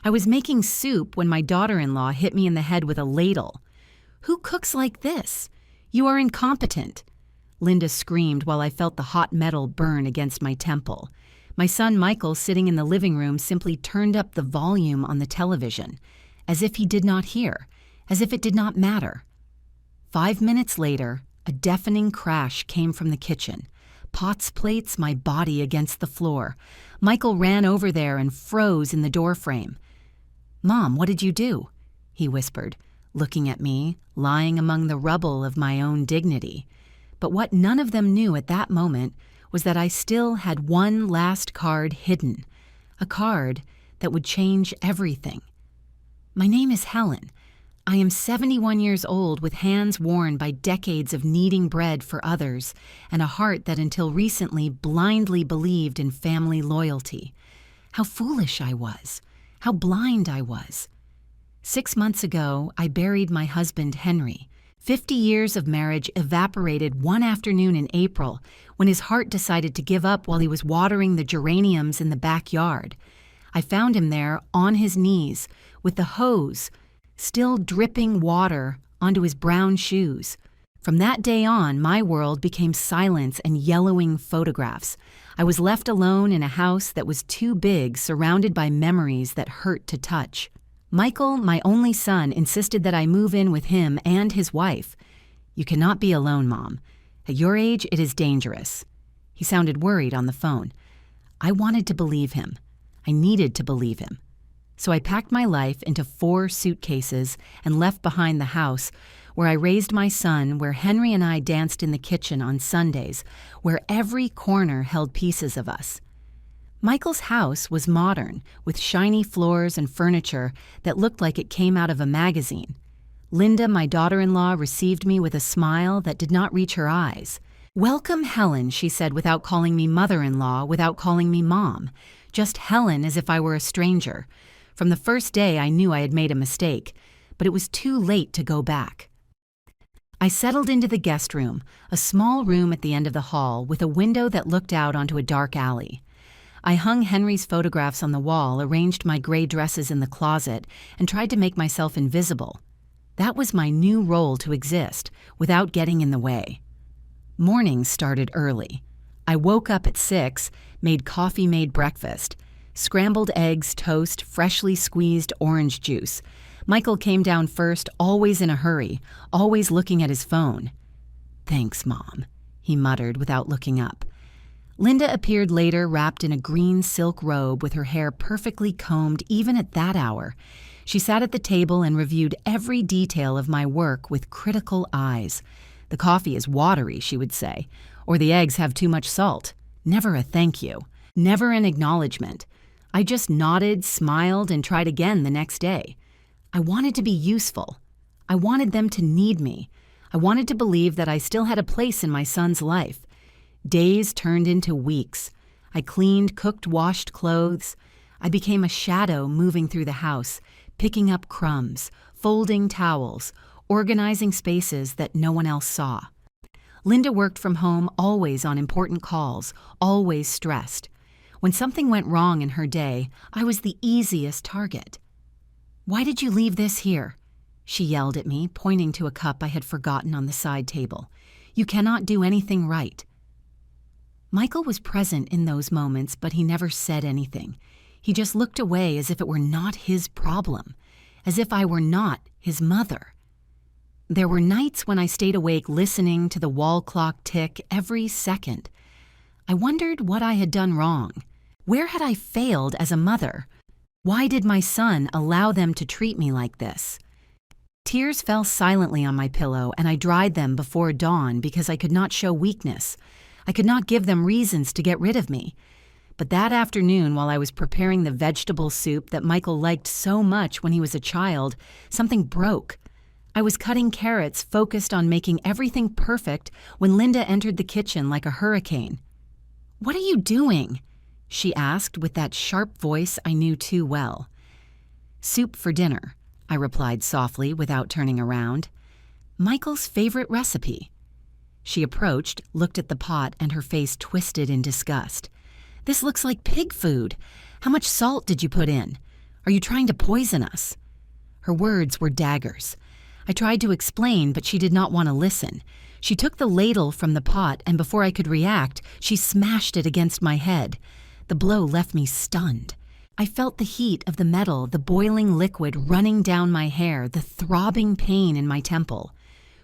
I was making soup when my daughter-in-law hit me in the head with a ladle. "Who cooks like this? You are incompetent." Linda screamed while I felt the hot metal burn against my temple. My son Michael, sitting in the living room, simply turned up the volume on the television, as if he did not hear, as if it did not matter. 5 minutes later, a deafening crash came from the kitchen. Pots, plates, my body against the floor. Michael ran over there and froze in the doorframe. "Mom, what did you do?" he whispered, looking at me, lying among the rubble of my own dignity. But what none of them knew at that moment was that I still had one last card hidden, a card that would change everything. My name is Helen. I am 71 years old with hands worn by decades of kneading bread for others and a heart that until recently blindly believed in family loyalty. How foolish I was. How blind I was. 6 months ago, I buried my husband, Henry. 50 years of marriage evaporated one afternoon in April when his heart decided to give up while he was watering the geraniums in the backyard. I found him there on his knees with the hose still dripping water onto his brown shoes. From that day on, my world became silence and yellowing photographs. I was left alone in a house that was too big, surrounded by memories that hurt to touch. Michael, my only son, insisted that I move in with him and his wife. "You cannot be alone, Mom. At your age, it is dangerous." He sounded worried on the phone. I wanted to believe him. I needed to believe him. So I packed my life into 4 suitcases and left behind the house where I raised my son, where Henry and I danced in the kitchen on Sundays, where every corner held pieces of us. Michael's house was modern, with shiny floors and furniture that looked like it came out of a magazine. Linda, my daughter-in-law, received me with a smile that did not reach her eyes. "Welcome, Helen," she said, without calling me mother-in-law, without calling me mom. Just Helen, as if I were a stranger. From the first day, I knew I had made a mistake, but it was too late to go back. I settled into the guest room, a small room at the end of the hall with a window that looked out onto a dark alley. I hung Henry's photographs on the wall, arranged my gray dresses in the closet, and tried to make myself invisible. That was my new role to exist, without getting in the way. Mornings started early. I woke up at 6, made coffee-made breakfast, scrambled eggs, toast, freshly squeezed orange juice. Michael came down first, always in a hurry, always looking at his phone. "Thanks, Mom," he muttered without looking up. Linda appeared later, wrapped in a green silk robe with her hair perfectly combed even at that hour. She sat at the table and reviewed every detail of my work with critical eyes. "The coffee is watery," she would say, "or the eggs have too much salt." Never a thank you, never an acknowledgement. I just nodded, smiled, and tried again the next day. I wanted to be useful. I wanted them to need me. I wanted to believe that I still had a place in my son's life. Days turned into weeks. I cleaned, cooked, washed clothes. I became a shadow moving through the house, picking up crumbs, folding towels, organizing spaces that no one else saw. Linda worked from home, always on important calls, always stressed. When something went wrong in her day, I was the easiest target. "Why did you leave this here?" she yelled at me, pointing to a cup I had forgotten on the side table. "You cannot do anything right." Michael was present in those moments, but he never said anything. He just looked away as if it were not his problem, as if I were not his mother. There were nights when I stayed awake listening to the wall clock tick every second. I wondered what I had done wrong. Where had I failed as a mother? Why did my son allow them to treat me like this? Tears fell silently on my pillow, and I dried them before dawn because I could not show weakness. I could not give them reasons to get rid of me. But that afternoon, while I was preparing the vegetable soup that Michael liked so much when he was a child, something broke. I was cutting carrots, focused on making everything perfect, when Linda entered the kitchen like a hurricane. "What are you doing?" she asked with that sharp voice I knew too well. "Soup for dinner," I replied softly without turning around. "Michael's favorite recipe." She approached, looked at the pot, and her face twisted in disgust. "This looks like pig food. How much salt did you put in? Are you trying to poison us?" Her words were daggers. I tried to explain, but she did not want to listen. She took the ladle from the pot, and before I could react, she smashed it against my head. The blow left me stunned. I felt the heat of the metal, the boiling liquid running down my hair, the throbbing pain in my temple.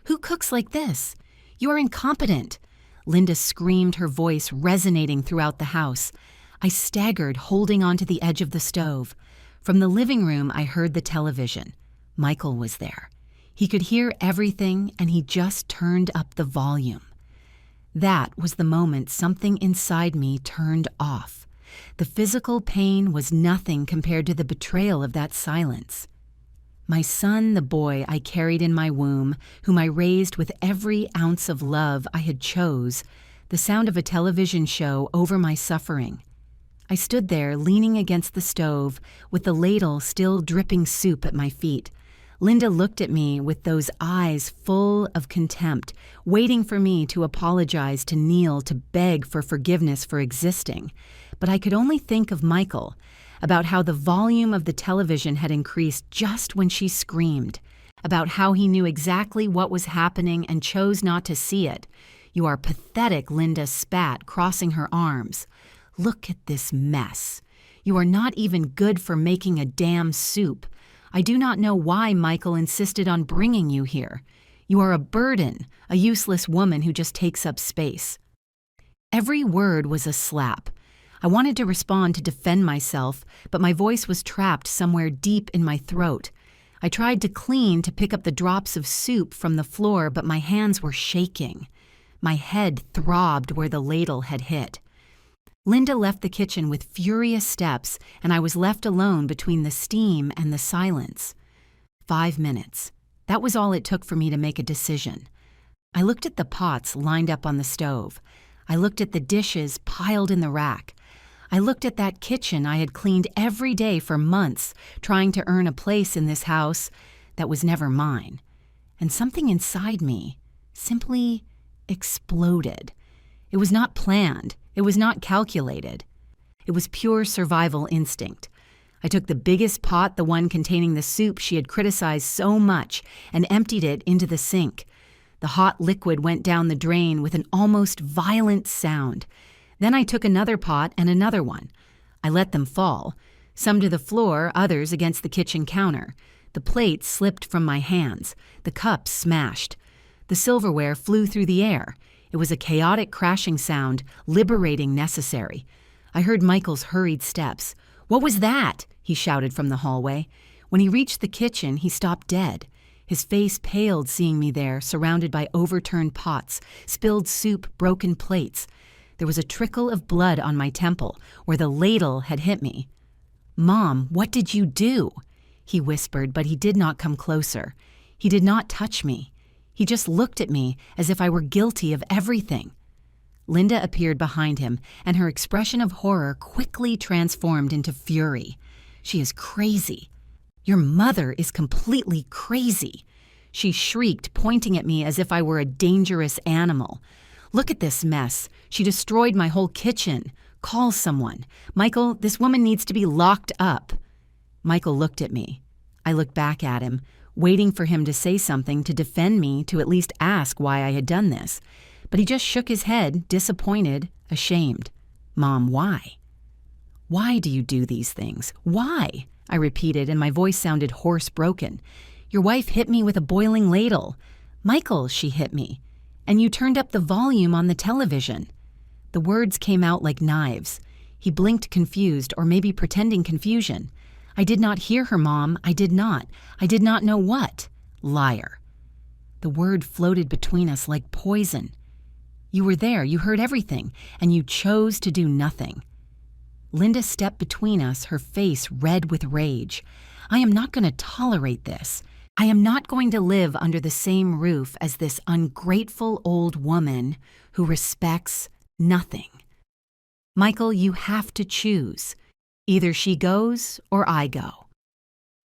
"Who cooks like this? You are incompetent!" Linda screamed, her voice resonating throughout the house. I staggered, holding onto the edge of the stove. From the living room, I heard the television. Michael was there. He could hear everything, and he just turned up the volume. That was the moment something inside me turned off. The physical pain was nothing compared to the betrayal of that silence. My son, the boy I carried in my womb, whom I raised with every ounce of love I had chose, the sound of a television show over my suffering. I stood there, leaning against the stove, with the ladle still dripping soup at my feet. Linda looked at me with those eyes full of contempt, waiting for me to apologize, to kneel, to beg for forgiveness for existing. But I could only think of Michael, about how the volume of the television had increased just when she screamed, about how he knew exactly what was happening and chose not to see it. "You are pathetic," Linda spat, crossing her arms. "Look at this mess. You are not even good for making a damn soup. I do not know why Michael insisted on bringing you here. You are a burden, a useless woman who just takes up space." Every word was a slap. I wanted to respond to defend myself, but my voice was trapped somewhere deep in my throat. I tried to clean, to pick up the drops of soup from the floor, but my hands were shaking. My head throbbed where the ladle had hit. Linda left the kitchen with furious steps, and I was left alone between the steam and the silence. 5 minutes. That was all it took for me to make a decision. I looked at the pots lined up on the stove. I looked at the dishes piled in the rack. I looked at that kitchen I had cleaned every day for months, trying to earn a place in this house that was never mine. And something inside me simply exploded. It was not planned. It was not calculated. It was pure survival instinct. I took the biggest pot, the one containing the soup she had criticized so much, and emptied it into the sink. The hot liquid went down the drain with an almost violent sound. Then I took another pot and another one. I let them fall, some to the floor, others against the kitchen counter. The plates slipped from my hands. The cups smashed. The silverware flew through the air. It was a chaotic crashing sound, liberating necessary. I heard Michael's hurried steps. "What was that?" he shouted from the hallway. When he reached the kitchen, he stopped dead. His face paled seeing me there, surrounded by overturned pots, spilled soup, broken plates. There was a trickle of blood on my temple, where the ladle had hit me. "Mom, what did you do?" he whispered, but he did not come closer. He did not touch me. He just looked at me as if I were guilty of everything. Linda appeared behind him, and her expression of horror quickly transformed into fury. "She is crazy. Your mother is completely crazy," she shrieked, pointing at me as if I were a dangerous animal. "Look at this mess. She destroyed my whole kitchen. Call someone. Michael, this woman needs to be locked up." Michael looked at me. I looked back at him, waiting for him to say something to defend me, to at least ask why I had done this. But he just shook his head, disappointed, ashamed. "Mom, why? Why do you do these things? Why?" I repeated, and my voice sounded hoarse, broken. "Your wife hit me with a boiling ladle. Michael, she hit me. And you turned up the volume on the television." The words came out like knives. He blinked confused, or maybe pretending confusion. "I did not hear her, Mom. I did not. I did not know what." Liar. The word floated between us like poison. "You were there, you heard everything, and you chose to do nothing." Linda stepped between us, her face red with rage. "I am not going to tolerate this. I am not going to live under the same roof as this ungrateful old woman who respects nothing. Michael, you have to choose. Either she goes or I go."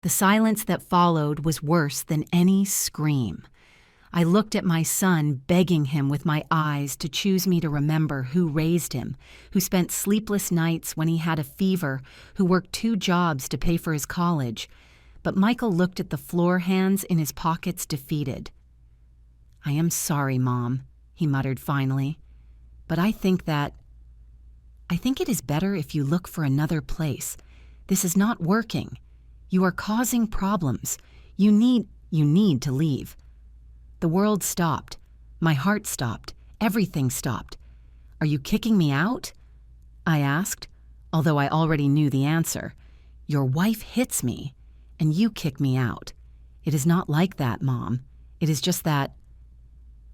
The silence that followed was worse than any scream. I looked at my son, begging him with my eyes to choose me to remember who raised him, who spent sleepless nights when he had a fever, who worked 2 jobs to pay for his college. But Michael looked at the floor hands in his pockets, defeated. "I am sorry, Mom," he muttered finally, "but I think it is better if you look for another place. This is not working. You are causing problems. You need to leave." The world stopped. My heart stopped. Everything stopped. "Are you kicking me out?" I asked, although I already knew the answer. "Your wife hits me, and you kick me out. It is not like that, Mom. It is just that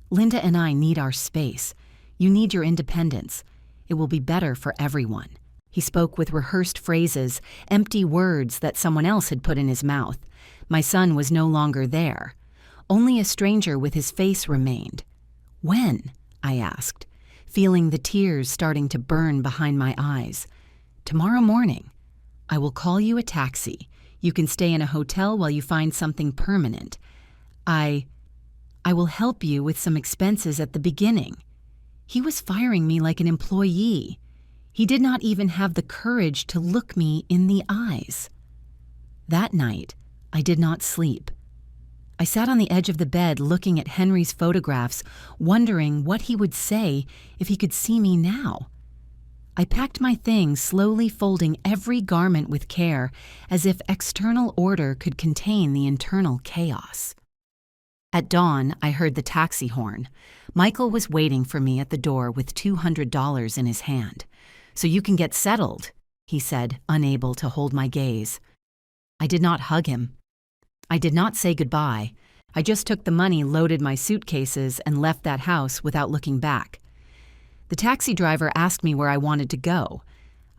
Linda and I need our space. You need your independence. It will be better for everyone." He spoke with rehearsed phrases, empty words that someone else had put in his mouth. My son was no longer there. Only a stranger with his face remained. "When?" I asked, feeling the tears starting to burn behind my eyes. "Tomorrow morning. I will call you a taxi. You can stay in a hotel while you find something permanent. I will help you with some expenses at the beginning." He was firing me like an employee. He did not even have the courage to look me in the eyes. That night, I did not sleep. I sat on the edge of the bed looking at Henry's photographs, wondering what he would say if he could see me now. I packed my things, slowly folding every garment with care, as if external order could contain the internal chaos. At dawn, I heard the taxi horn. Michael was waiting for me at the door with $200 in his hand. "So you can get settled," he said, unable to hold my gaze. I did not hug him. I did not say goodbye. I just took the money, loaded my suitcases, and left that house without looking back. The taxi driver asked me where I wanted to go.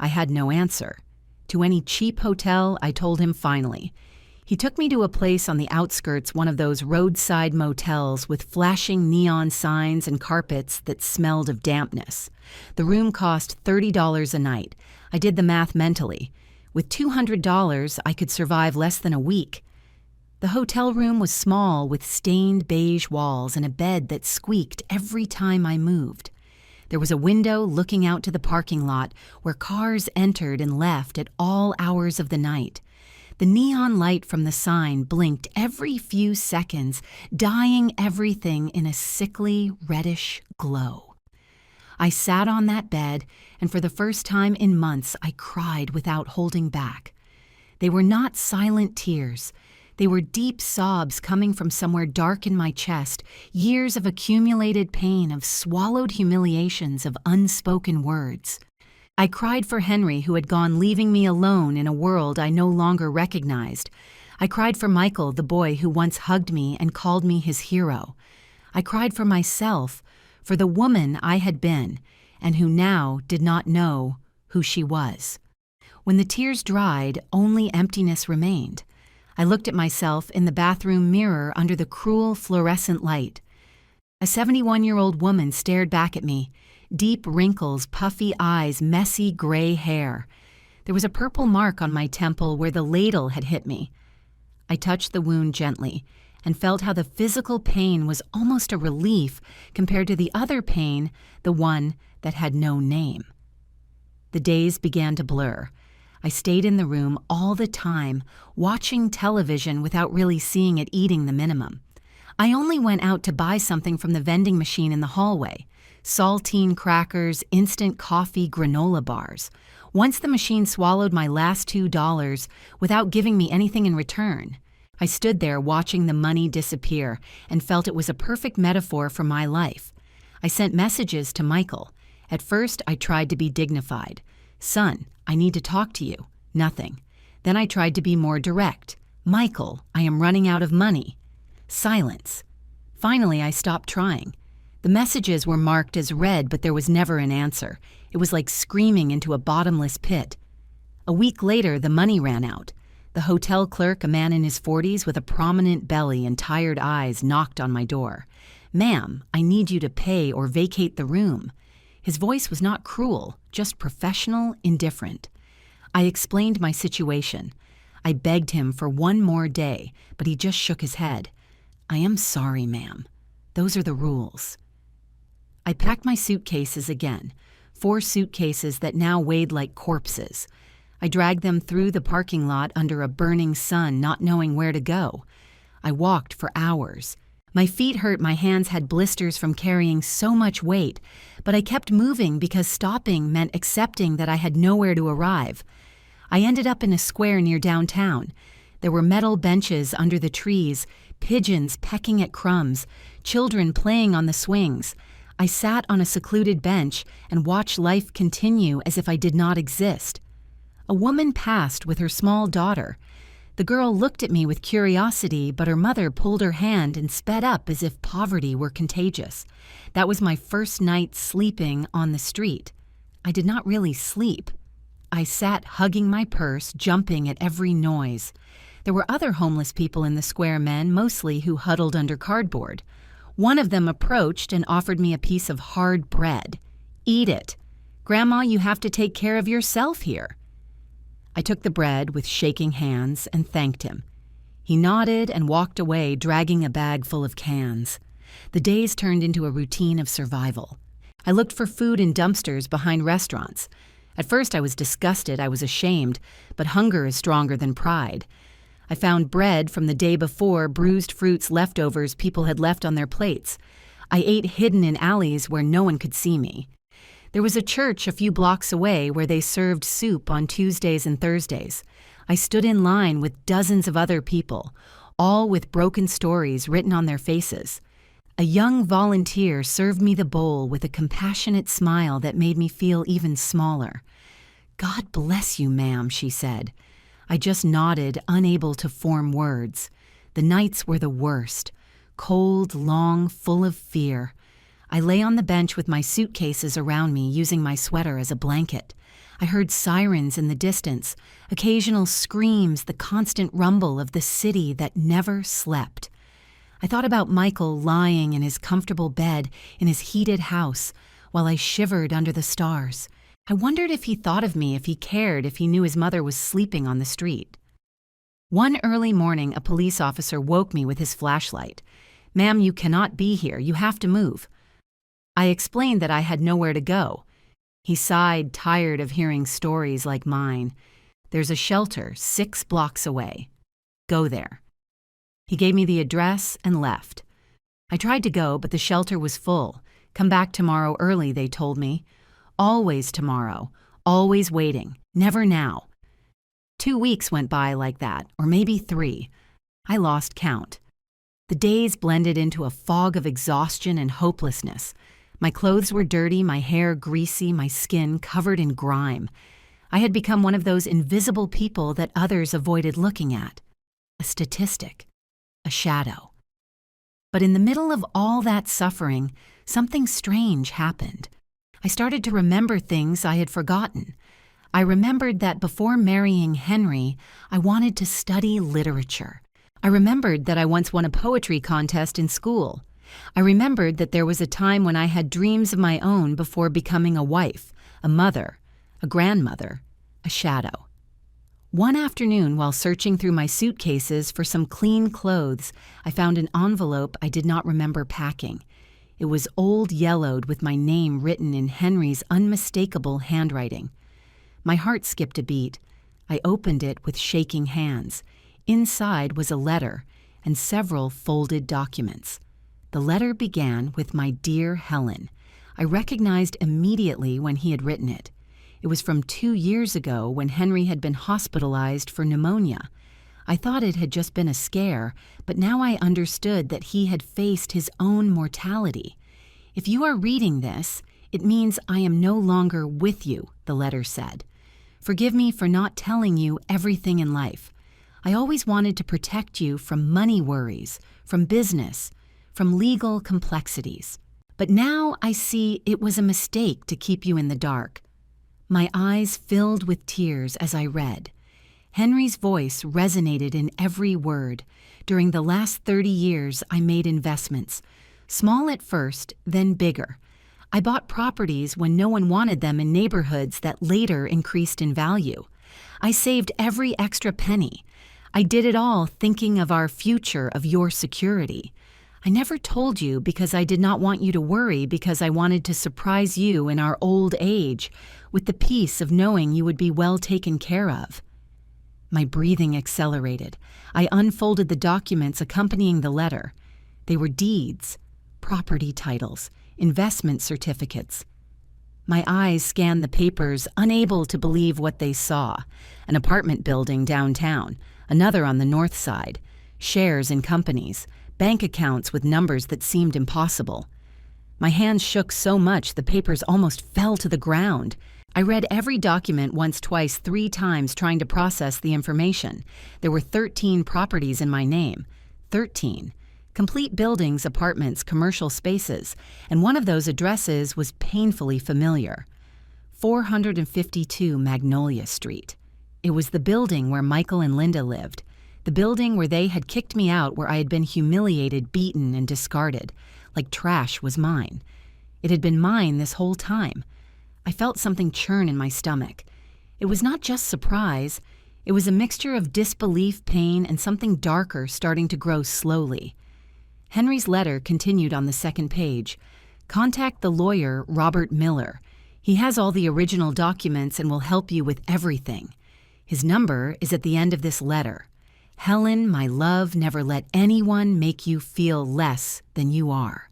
I had no answer. To any cheap hotel, I told him finally. He took me to a place on the outskirts, one of those roadside motels with flashing neon signs and carpets that smelled of dampness. The room cost $30 a night. I did the math mentally. With $200, I could survive less than a week. The hotel room was small, with stained beige walls and a bed that squeaked every time I moved. There was a window looking out to the parking lot where cars entered and left at all hours of the night. The neon light from the sign blinked every few seconds, dyeing everything in a sickly, reddish glow. I sat on that bed, and for the first time in months, I cried without holding back. They were not silent tears. They were deep sobs coming from somewhere dark in my chest, years of accumulated pain, of swallowed humiliations, of unspoken words. I cried for Henry, who had gone, leaving me alone in a world I no longer recognized. I cried for Michael, the boy who once hugged me and called me his hero. I cried for myself, for the woman I had been, and who now did not know who she was. When the tears dried, only emptiness remained. I looked at myself in the bathroom mirror under the cruel fluorescent light. A 71-year-old woman stared back at me, deep wrinkles, puffy eyes, messy gray hair. There was a purple mark on my temple where the ladle had hit me. I touched the wound gently and felt how the physical pain was almost a relief compared to the other pain, the one that had no name. The days began to blur. I stayed in the room all the time, watching television without really seeing it, eating the minimum. I only went out to buy something from the vending machine in the hallway. Saltine crackers, instant coffee, granola bars. Once the machine swallowed my last $2 without giving me anything in return. I stood there watching the money disappear and felt it was a perfect metaphor for my life. I sent messages to Michael. At first, I tried to be dignified. "Son, I need to talk to you." Nothing. Then I tried to be more direct. "Michael, I am running out of money." Silence. Finally, I stopped trying. The messages were marked as read, but there was never an answer. It was like screaming into a bottomless pit. A week later, the money ran out. The hotel clerk, a man in his 40s with a prominent belly and tired eyes, knocked on my door. "Ma'am, I need you to pay or vacate the room." His voice was not cruel, just professional, indifferent. I explained my situation. I begged him for one more day, but he just shook his head. "I am sorry, ma'am." Those are the rules. I packed my suitcases again, 4 suitcases that now weighed like corpses. I dragged them through the parking lot under a burning sun, not knowing where to go. I walked for hours. My feet hurt, my hands had blisters from carrying so much weight, but I kept moving because stopping meant accepting that I had nowhere to arrive. I ended up in a square near downtown. There were metal benches under the trees, pigeons pecking at crumbs, children playing on the swings. I sat on a secluded bench and watched life continue as if I did not exist. A woman passed with her small daughter. The girl looked at me with curiosity, but her mother pulled her hand and sped up as if poverty were contagious. That was my first night sleeping on the street. I did not really sleep. I sat hugging my purse, jumping at every noise. There were other homeless people in the square, men mostly who huddled under cardboard. One of them approached and offered me a piece of hard bread. "Eat it. Grandma, you have to take care of yourself here." I took the bread with shaking hands and thanked him. He nodded and walked away, dragging a bag full of cans. The days turned into a routine of survival. I looked for food in dumpsters behind restaurants. At first I was disgusted, I was ashamed, but hunger is stronger than pride. I found bread from the day before, bruised fruits, leftovers people had left on their plates. I ate hidden in alleys where no one could see me. There was a church a few blocks away where they served soup on Tuesdays and Thursdays. I stood in line with dozens of other people, all with broken stories written on their faces. A young volunteer served me the bowl with a compassionate smile that made me feel even smaller. "God bless you, ma'am," she said. I just nodded, unable to form words. The nights were the worst. Cold, long, full of fear. I lay on the bench with my suitcases around me, using my sweater as a blanket. I heard sirens in the distance, occasional screams, the constant rumble of the city that never slept. I thought about Michael lying in his comfortable bed in his heated house while I shivered under the stars. I wondered if he thought of me, if he cared, if he knew his mother was sleeping on the street. One early morning, a police officer woke me with his flashlight. "Ma'am, you cannot be here. You have to move." I explained that I had nowhere to go. He sighed, tired of hearing stories like mine. "There's a shelter 6 blocks away. Go there." He gave me the address and left. I tried to go, but the shelter was full. "Come back tomorrow early," they told me. Always tomorrow, always waiting, never now. 2 weeks went by like that, or maybe 3. I lost count. The days blended into a fog of exhaustion and hopelessness. My clothes were dirty, my hair greasy, my skin covered in grime. I had become one of those invisible people that others avoided looking at. A statistic, a shadow. But in the middle of all that suffering, something strange happened. I started to remember things I had forgotten. I remembered that before marrying Henry, I wanted to study literature. I remembered that I once won a poetry contest in school. I remembered that there was a time when I had dreams of my own before becoming a wife, a mother, a grandmother, a shadow. One afternoon, while searching through my suitcases for some clean clothes, I found an envelope I did not remember packing. It was old yellowed with my name written in Henry's unmistakable handwriting. My heart skipped a beat. I opened it with shaking hands. Inside was a letter and several folded documents. The letter began with "My dear Helen." I recognized immediately when he had written it. It was from 2 years ago when Henry had been hospitalized for pneumonia. I thought it had just been a scare, but now I understood that he had faced his own mortality. "If you are reading this, it means I am no longer with you," the letter said. "Forgive me for not telling you everything in life. I always wanted to protect you from money worries, from business, from legal complexities. But now I see it was a mistake to keep you in the dark." My eyes filled with tears as I read. Henry's voice resonated in every word. During the last 30 years, I made investments. Small at first, then bigger. I bought properties when no one wanted them in neighborhoods that later increased in value. I saved every extra penny. I did it all thinking of our future, of your security. I never told you because I did not want you to worry, because I wanted to surprise you in our old age with the peace of knowing you would be well taken care of." My breathing accelerated. I unfolded the documents accompanying the letter. They were deeds, property titles, investment certificates. My eyes scanned the papers, unable to believe what they saw. An apartment building downtown, another on the north side, shares in companies, bank accounts with numbers that seemed impossible. My hands shook so much the papers almost fell to the ground. I read every document once, twice, 3 times, trying to process the information. There were 13 properties in my name. 13. Complete buildings, apartments, commercial spaces, and one of those addresses was painfully familiar. 452 Magnolia Street. It was the building where Michael and Linda lived, the building where they had kicked me out, where I had been humiliated, beaten, and discarded, like trash was mine. It had been mine this whole time. I felt something churn in my stomach. It was not just surprise. It was a mixture of disbelief, pain, and something darker starting to grow slowly. Henry's letter continued on the second page. "Contact the lawyer, Robert Miller. He has all the original documents and will help you with everything. His number is at the end of this letter. Helen, my love, never let anyone make you feel less than you are.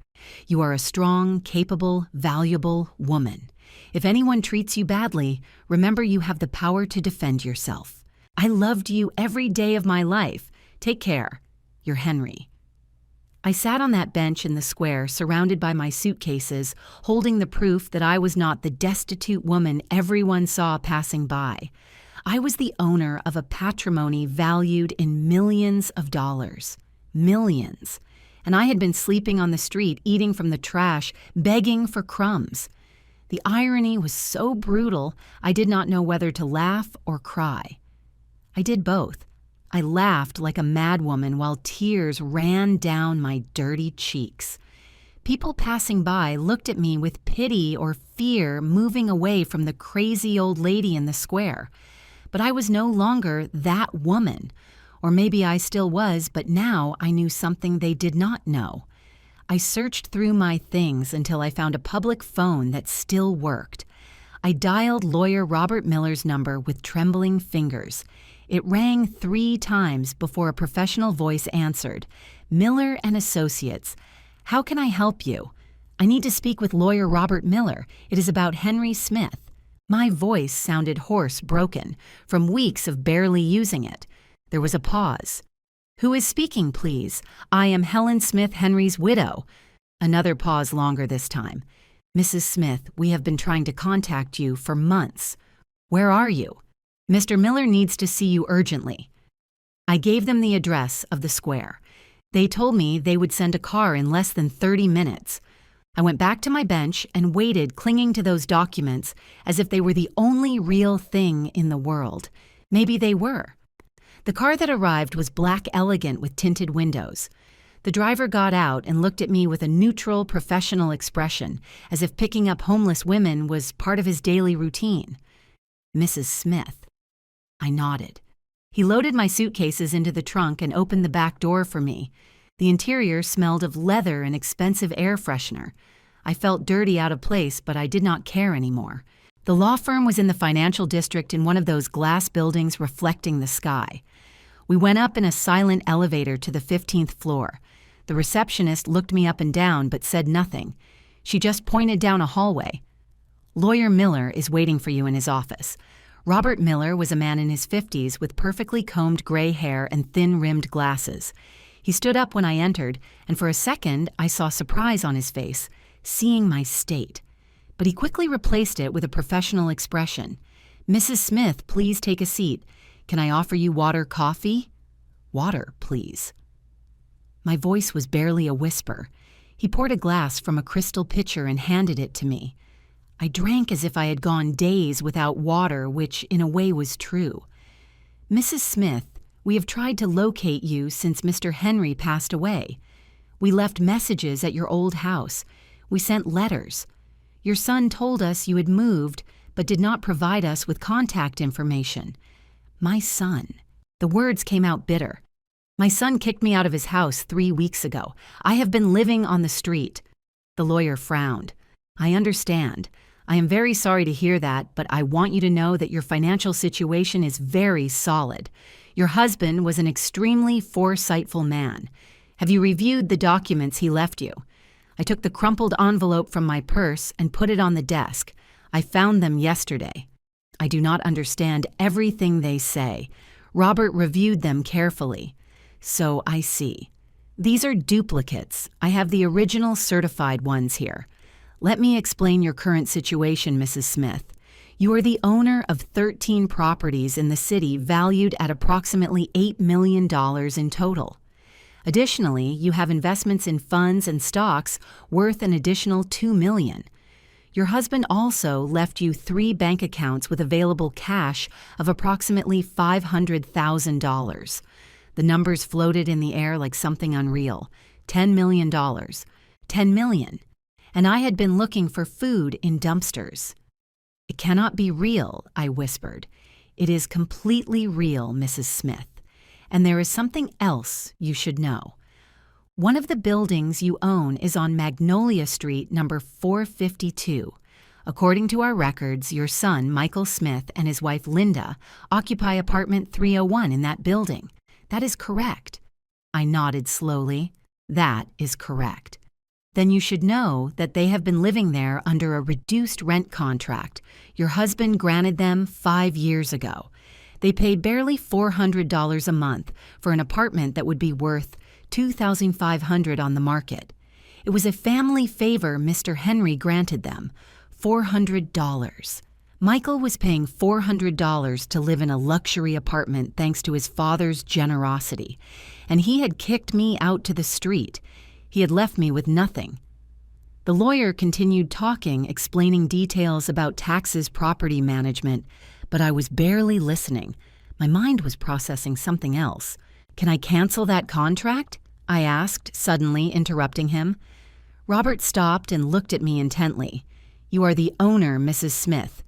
You are a strong, capable, valuable woman. If anyone treats you badly, remember you have the power to defend yourself. I loved you every day of my life. Take care. Your Henry." I sat on that bench in the square, surrounded by my suitcases, holding the proof that I was not the destitute woman everyone saw passing by. I was the owner of a patrimony valued in millions of dollars. Millions. And I had been sleeping on the street, eating from the trash, begging for crumbs. The irony was so brutal, I did not know whether to laugh or cry. I did both. I laughed like a madwoman while tears ran down my dirty cheeks. People passing by looked at me with pity or fear, moving away from the crazy old lady in the square. But I was no longer that woman. Or maybe I still was, but now I knew something they did not know. I searched through my things until I found a public phone that still worked. I dialed lawyer Robert Miller's number with trembling fingers. It rang 3 times before a professional voice answered. "Miller and Associates. How can I help you? I need to speak with lawyer Robert Miller. It is about Henry Smith." My voice sounded hoarse, broken, from weeks of barely using it. There was a pause. "Who is speaking, please? I am Helen Smith, Henry's widow." Another pause, longer this time. "Mrs. Smith, we have been trying to contact you for months. Where are you? Mr. Miller needs to see you urgently." I gave them the address of the square. They told me they would send a car in less than 30 minutes. I went back to my bench and waited, clinging to those documents as if they were the only real thing in the world. Maybe they were. The car that arrived was black, elegant, with tinted windows. The driver got out and looked at me with a neutral, professional expression, as if picking up homeless women was part of his daily routine. "Mrs. Smith." I nodded. He loaded my suitcases into the trunk and opened the back door for me. The interior smelled of leather and expensive air freshener. I felt dirty, out of place, but I did not care anymore. The law firm was in the financial district in one of those glass buildings reflecting the sky. We went up in a silent elevator to the 15th floor. The receptionist looked me up and down but said nothing. She just pointed down a hallway. "Lawyer Miller is waiting for you in his office." Robert Miller was a man in his 50s with perfectly combed gray hair and thin-rimmed glasses. He stood up when I entered, and for a second I saw surprise on his face, seeing my state. But he quickly replaced it with a professional expression. "Mrs. Smith, please take a seat. Can I offer you water, coffee?" "Water, please." My voice was barely a whisper. He poured a glass from a crystal pitcher and handed it to me. I drank as if I had gone days without water, which in a way was true. "Mrs. Smith, we have tried to locate you since Mr. Henry passed away. We left messages at your old house. We sent letters. Your son told us you had moved, but did not provide us with contact information." My son. The words came out bitter. My son kicked me out of his house 3 weeks ago. I have been living on the street. The lawyer frowned. I understand. I am very sorry to hear that, but I want you to know that your financial situation is very solid. Your husband was an extremely foresightful man. Have you reviewed the documents he left you? I took the crumpled envelope from my purse and put it on the desk. I found them yesterday. I do not understand everything they say. Robert reviewed them carefully. So I see. These are duplicates. I have the original certified ones here. Let me explain your current situation, Mrs. Smith. You are the owner of 13 properties in the city valued at approximately $8 million in total. Additionally, you have investments in funds and stocks worth an additional $2 million. Your husband also left you 3 bank accounts with available cash of approximately $500,000. The numbers floated in the air like something unreal. $10 million. $10 million. And I had been looking for food in dumpsters. It cannot be real, I whispered. It is completely real, Mrs. Smith. And there is something else you should know. One of the buildings you own is on Magnolia Street, number 452. According to our records, your son, Michael Smith, and his wife, Linda, occupy apartment 301 in that building. That is correct. I nodded slowly. That is correct. Then you should know that they have been living there under a reduced rent contract your husband granted them 5 years ago. They paid barely $400 a month for an apartment that would be worth $2,500 on the market. It was a family favor Mr. Henry granted them, $400. Michael was paying $400 to live in a luxury apartment thanks to his father's generosity, and he had kicked me out to the street. He had left me with nothing. The lawyer continued talking, explaining details about taxes, property management, but I was barely listening. My mind was processing something else. Can I cancel that contract? I asked, suddenly interrupting him. Robert stopped and looked at me intently. You are the owner, Mrs. Smith.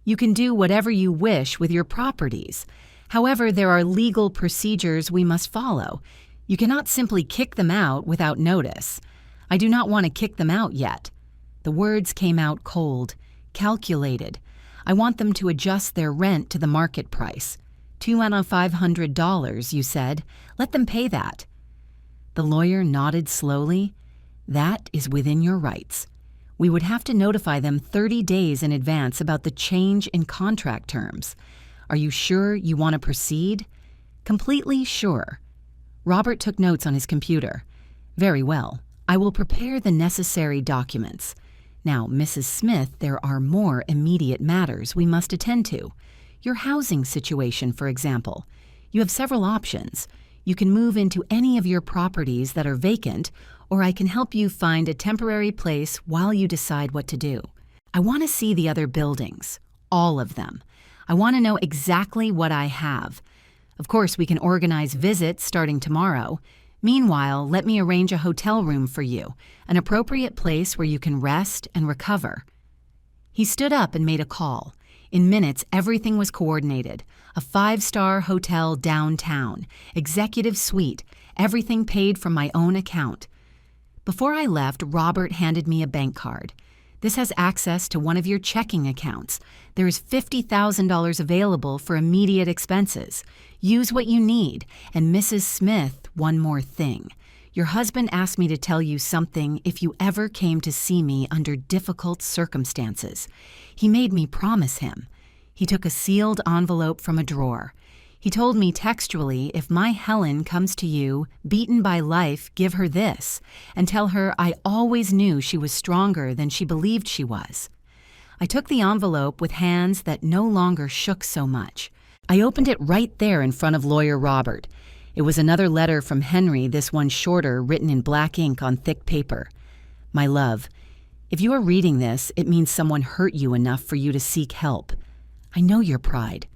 You can do whatever you wish with your properties. However, there are legal procedures we must follow. You cannot simply kick them out without notice. I do not want to kick them out yet. The words came out cold, calculated. I want them to adjust their rent to the market price. $2,500, you said. Let them pay that. The lawyer nodded slowly. That is within your rights. We would have to notify them 30 days in advance about the change in contract terms. Are you sure you want to proceed? Completely sure. Robert took notes on his computer. Very well. I will prepare the necessary documents. Now, Mrs. Smith, there are more immediate matters we must attend to. Your housing situation, for example. You have several options. You can move into any of your properties that are vacant, or I can help you find a temporary place while you decide what to do. I want to see the other buildings, all of them. I want to know exactly what I have. Of course, we can organize visits starting tomorrow. Meanwhile, let me arrange a hotel room for you, an appropriate place where you can rest and recover. He stood up and made a call. In minutes, everything was coordinated. A 5-star hotel downtown, executive suite, everything paid from my own account. Before I left, Robert handed me a bank card. This has access to one of your checking accounts. There is $50,000 available for immediate expenses. Use what you need. And Mrs. Smith, one more thing. Your husband asked me to tell you something if you ever came to see me under difficult circumstances. He made me promise him. He took a sealed envelope from a drawer. He told me textually, if my Helen comes to you, beaten by life, give her this, and tell her I always knew she was stronger than she believed she was. I took the envelope with hands that no longer shook so much. I opened it right there in front of Lawyer Robert. It was another letter from Henry, this one shorter, written in black ink on thick paper. My love, if you are reading this, it means someone hurt you enough for you to seek help. I know your pride.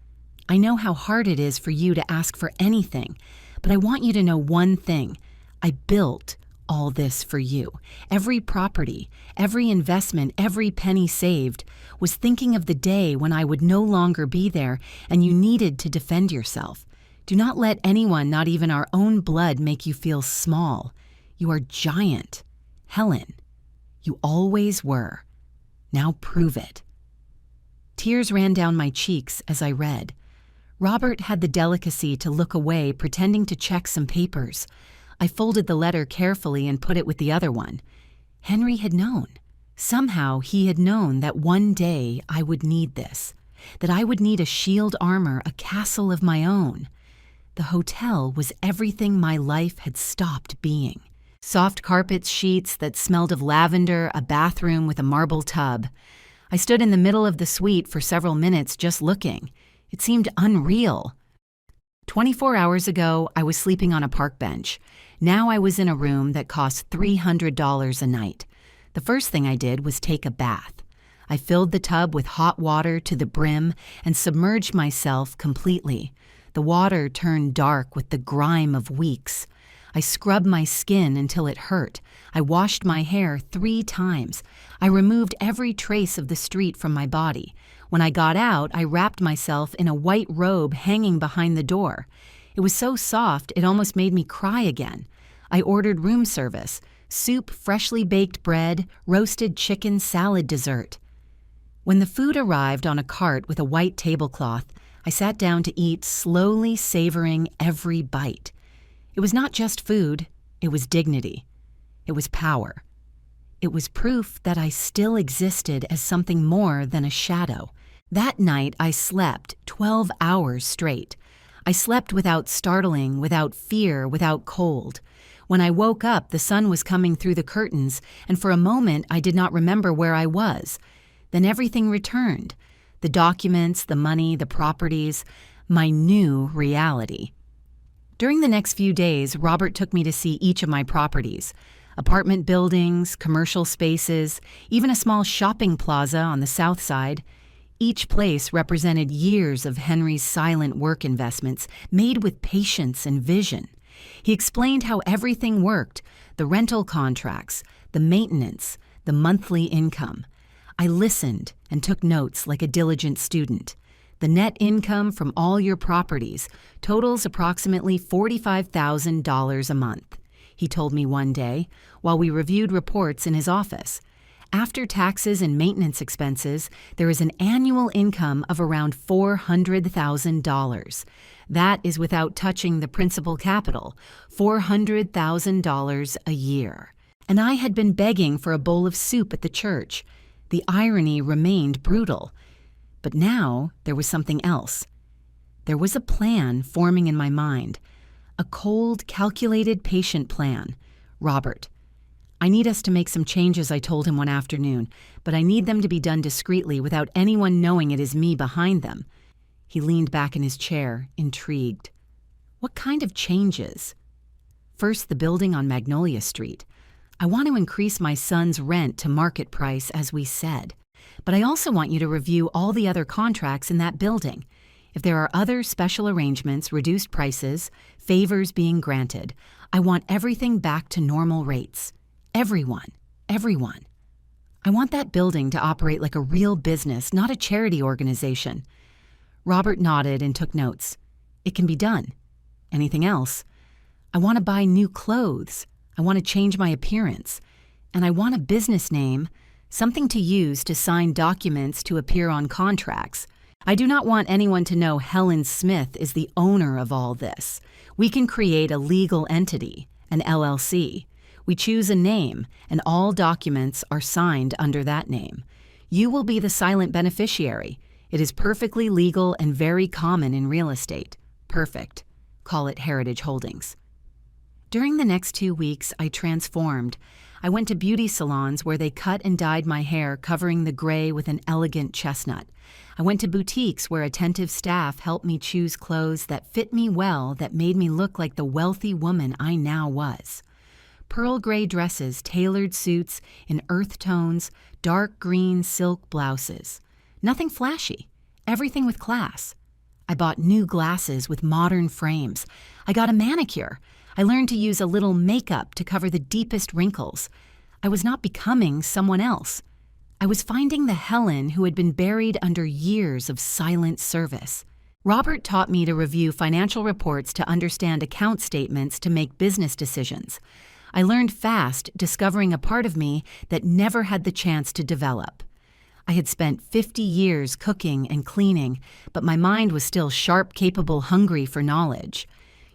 I know how hard it is for you to ask for anything, but I want you to know one thing. I built all this for you. Every property, every investment, every penny saved was thinking of the day when I would no longer be there and you needed to defend yourself. Do not let anyone, not even our own blood, make you feel small. You are giant. Helen, you always were. Now prove it." Tears ran down my cheeks as I read. Robert had the delicacy to look away, pretending to check some papers. I folded the letter carefully and put it with the other one. Henry had known. Somehow he had known that one day I would need this, that I would need a shield armor, a castle of my own. The hotel was everything my life had stopped being. Soft carpets, sheets that smelled of lavender, a bathroom with a marble tub. I stood in the middle of the suite for several minutes just looking. It seemed unreal. 24 hours ago, I was sleeping on a park bench. Now I was in a room that cost $300 a night. The first thing I did was take a bath. I filled the tub with hot water to the brim and submerged myself completely. The water turned dark with the grime of weeks. I scrubbed my skin until it hurt. I washed my hair 3 times. I removed every trace of the street from my body. When I got out, I wrapped myself in a white robe hanging behind the door. It was so soft, it almost made me cry again. I ordered room service, soup, freshly baked bread, roasted chicken, salad dessert. When the food arrived on a cart with a white tablecloth, I sat down to eat, slowly savoring every bite. It was not just food, it was dignity. It was power. It was proof that I still existed as something more than a shadow. That night I slept 12 hours straight. I slept without startling, without fear, without cold. When I woke up, the sun was coming through the curtains, and for a moment I did not remember where I was. Then everything returned. The documents, the money, the properties, my new reality. During the next few days, Robert took me to see each of my properties. Apartment buildings, commercial spaces, even a small shopping plaza on the south side. Each place represented years of Henry's silent work investments, made with patience and vision. He explained how everything worked, the rental contracts, the maintenance, the monthly income. I listened and took notes like a diligent student. The net income from all your properties totals approximately $45,000 a month, he told me one day while we reviewed reports in his office. After taxes and maintenance expenses, there is an annual income of around $400,000. That is without touching the principal capital, $400,000 a year. And I had been begging for a bowl of soup at the church. The irony remained brutal. But now there was something else. There was a plan forming in my mind. A cold, calculated, patient plan. Robert, I need us to make some changes, I told him one afternoon, but I need them to be done discreetly without anyone knowing it is me behind them. He leaned back in his chair, intrigued. What kind of changes? First, the building on Magnolia Street. I want to increase my son's rent to market price, as we said. But I also want you to review all the other contracts in that building. If there are other special arrangements, reduced prices, favors being granted, I want everything back to normal rates. Everyone. I want that building to operate like a real business, not a charity organization. Robert nodded and took notes. It can be done. Anything else? I want to buy new clothes. I want to change my appearance. And I want a business name, something to use to sign documents to appear on contracts. I do not want anyone to know Helen Smith is the owner of all this. We can create a legal entity, an LLC. We choose a name, and all documents are signed under that name. You will be the silent beneficiary. It is perfectly legal and very common in real estate. Perfect. Call it Heritage Holdings. During the next 2 weeks, I transformed. I went to beauty salons where they cut and dyed my hair, covering the gray with an elegant chestnut. I went to boutiques where attentive staff helped me choose clothes that fit me well, that made me look like the wealthy woman I now was. Pearl gray dresses, tailored suits in earth tones, dark green silk blouses. Nothing flashy, everything with class. I bought new glasses with modern frames. I got a manicure. I learned to use a little makeup to cover the deepest wrinkles. I was not becoming someone else. I was finding the Helen who had been buried under years of silent service. Robert taught me to review financial reports to understand account statements to make business decisions. I learned fast, discovering a part of me that never had the chance to develop. I had spent 50 years cooking and cleaning, but my mind was still sharp, capable, hungry for knowledge.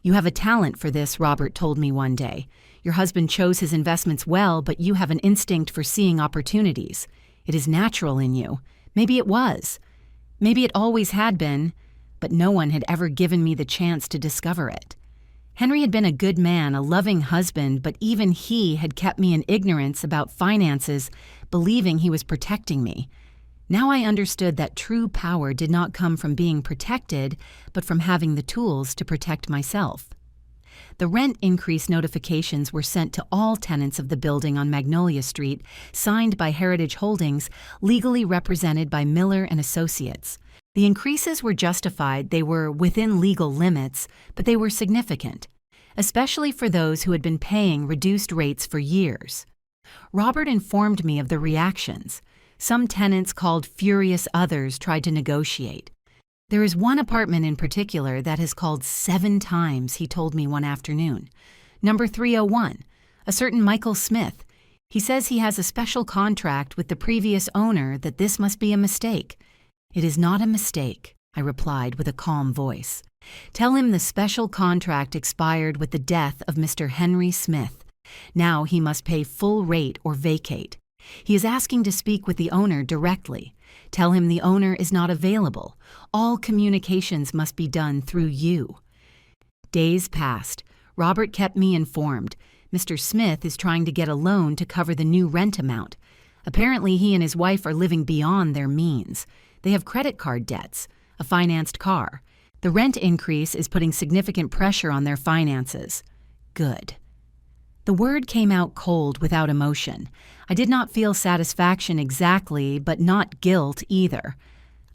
"You have a talent for this," Robert told me one day. "Your husband chose his investments well, but you have an instinct for seeing opportunities. It is natural in you. Maybe it was. Maybe it always had been, but no one had ever given me the chance to discover it." Henry had been a good man, a loving husband, but even he had kept me in ignorance about finances, believing he was protecting me. Now I understood that true power did not come from being protected, but from having the tools to protect myself. The rent increase notifications were sent to all tenants of the building on Magnolia Street, signed by Heritage Holdings, legally represented by Miller and Associates. The increases were justified, they were within legal limits, but they were significant, especially for those who had been paying reduced rates for years. Robert informed me of the reactions. Some tenants called furious, others tried to negotiate. "There is one apartment in particular that has called 7 times," he told me one afternoon. "Number 301, a certain Michael Smith. He says he has a special contract with the previous owner, that this must be a mistake." "It is not a mistake," I replied with a calm voice. "Tell him the special contract expired with the death of Mr. Henry Smith. Now he must pay full rate or vacate. He is asking to speak with the owner directly. Tell him the owner is not available. All communications must be done through you." Days passed. Robert kept me informed. Mr. Smith is trying to get a loan to cover the new rent amount. Apparently he and his wife are living beyond their means. They have credit card debts, a financed car. The rent increase is putting significant pressure on their finances. Good. The word came out cold, without emotion. I did not feel satisfaction exactly, but not guilt either.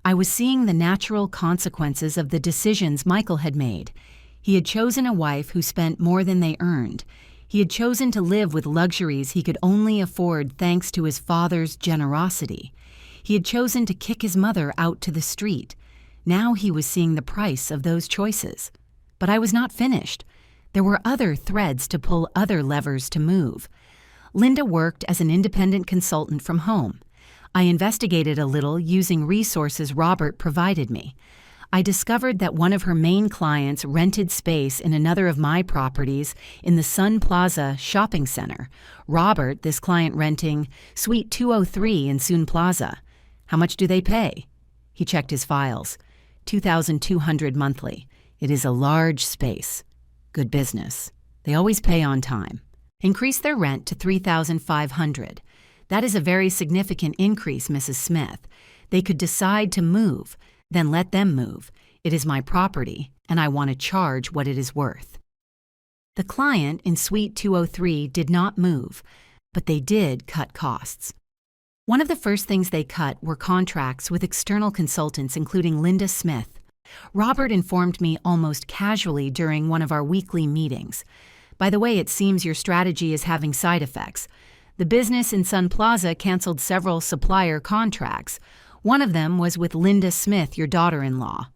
I was seeing the natural consequences of the decisions Michael had made. He had chosen a wife who spent more than they earned. He had chosen to live with luxuries he could only afford thanks to his father's generosity. He had chosen to kick his mother out to the street. Now he was seeing the price of those choices. But I was not finished. There were other threads to pull, other levers to move. Linda worked as an independent consultant from home. I investigated a little using resources Robert provided me. I discovered that one of her main clients rented space in another of my properties in the Sun Plaza shopping center. Robert, this client, renting Suite 203 in Sun Plaza. How much do they pay? He checked his files. $2,200 monthly. It is a large space. Good business. They always pay on time. Increase their rent to $3,500. That is a very significant increase, Mrs. Smith. They could decide to move, then let them move. It is my property, and I want to charge what it is worth. The client in Suite 203 did not move, but they did cut costs. One of the first things they cut were contracts with external consultants, including Linda Smith. Robert informed me almost casually during one of our weekly meetings. "By the way, it seems your strategy is having side effects. The business in Sun Plaza canceled several supplier contracts. One of them was with Linda Smith, your daughter-in-law."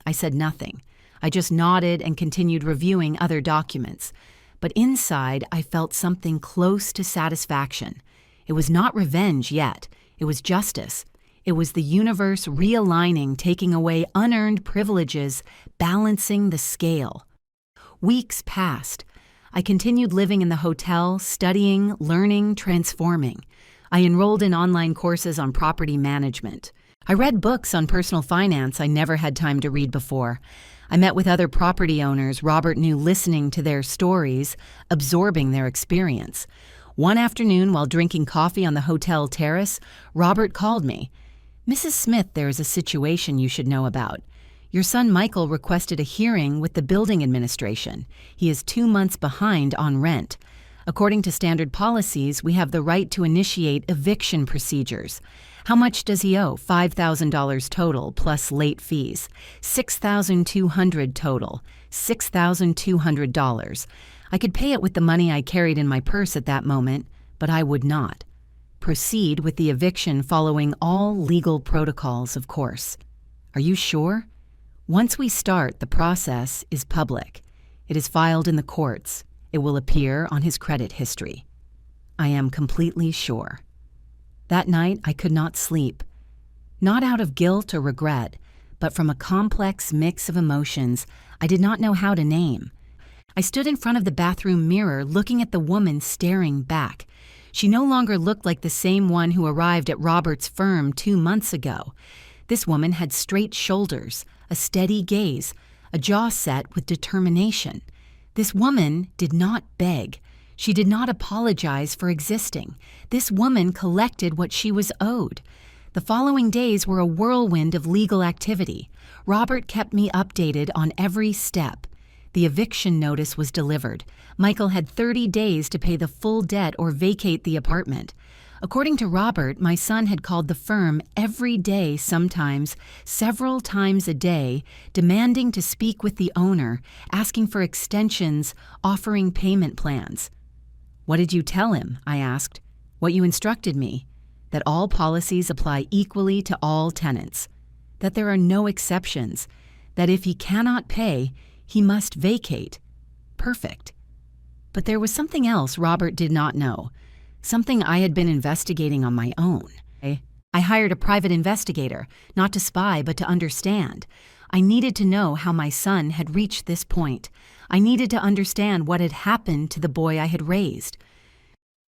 I said nothing. I just nodded and continued reviewing other documents. But inside, I felt something close to satisfaction. It was not revenge yet. It was justice. It was the universe realigning, taking away unearned privileges, balancing the scale. Weeks passed. I continued living in the hotel, studying, learning, transforming. I enrolled in online courses on property management. I read books on personal finance I never had time to read before. I met with other property owners Robert knew, listening to their stories, absorbing their experience. One afternoon, while drinking coffee on the hotel terrace, Robert called me. "Mrs. Smith, there is a situation you should know about. Your son Michael requested a hearing with the building administration. He is 2 months behind on rent. According to standard policies, we have the right to initiate eviction procedures. How much does he owe? $5,000 total, plus late fees. $6,200 total. $6,200. I could pay it with the money I carried in my purse at that moment, but I would not. Proceed with the eviction following all legal protocols, of course. Are you sure? Once we start, the process is public. It is filed in the courts. It will appear on his credit history. I am completely sure. That night, I could not sleep. Not out of guilt or regret, but from a complex mix of emotions I did not know how to name. I stood in front of the bathroom mirror looking at the woman staring back. She no longer looked like the same one who arrived at Robert's firm 2 months ago. This woman had straight shoulders, a steady gaze, a jaw set with determination. This woman did not beg. She did not apologize for existing. This woman collected what she was owed. The following days were a whirlwind of legal activity. Robert kept me updated on every step. The eviction notice was delivered. Michael had 30 days to pay the full debt or vacate the apartment. According to Robert, my son had called the firm every day, sometimes several times a day, demanding to speak with the owner, asking for extensions, offering payment plans. "What did you tell him?" I asked. "What you instructed me. That all policies apply equally to all tenants. That there are no exceptions. That if he cannot pay, he must vacate." Perfect. But there was something else Robert did not know. Something I had been investigating on my own. I hired a private investigator, not to spy but to understand. I needed to know how my son had reached this point. I needed to understand what had happened to the boy I had raised.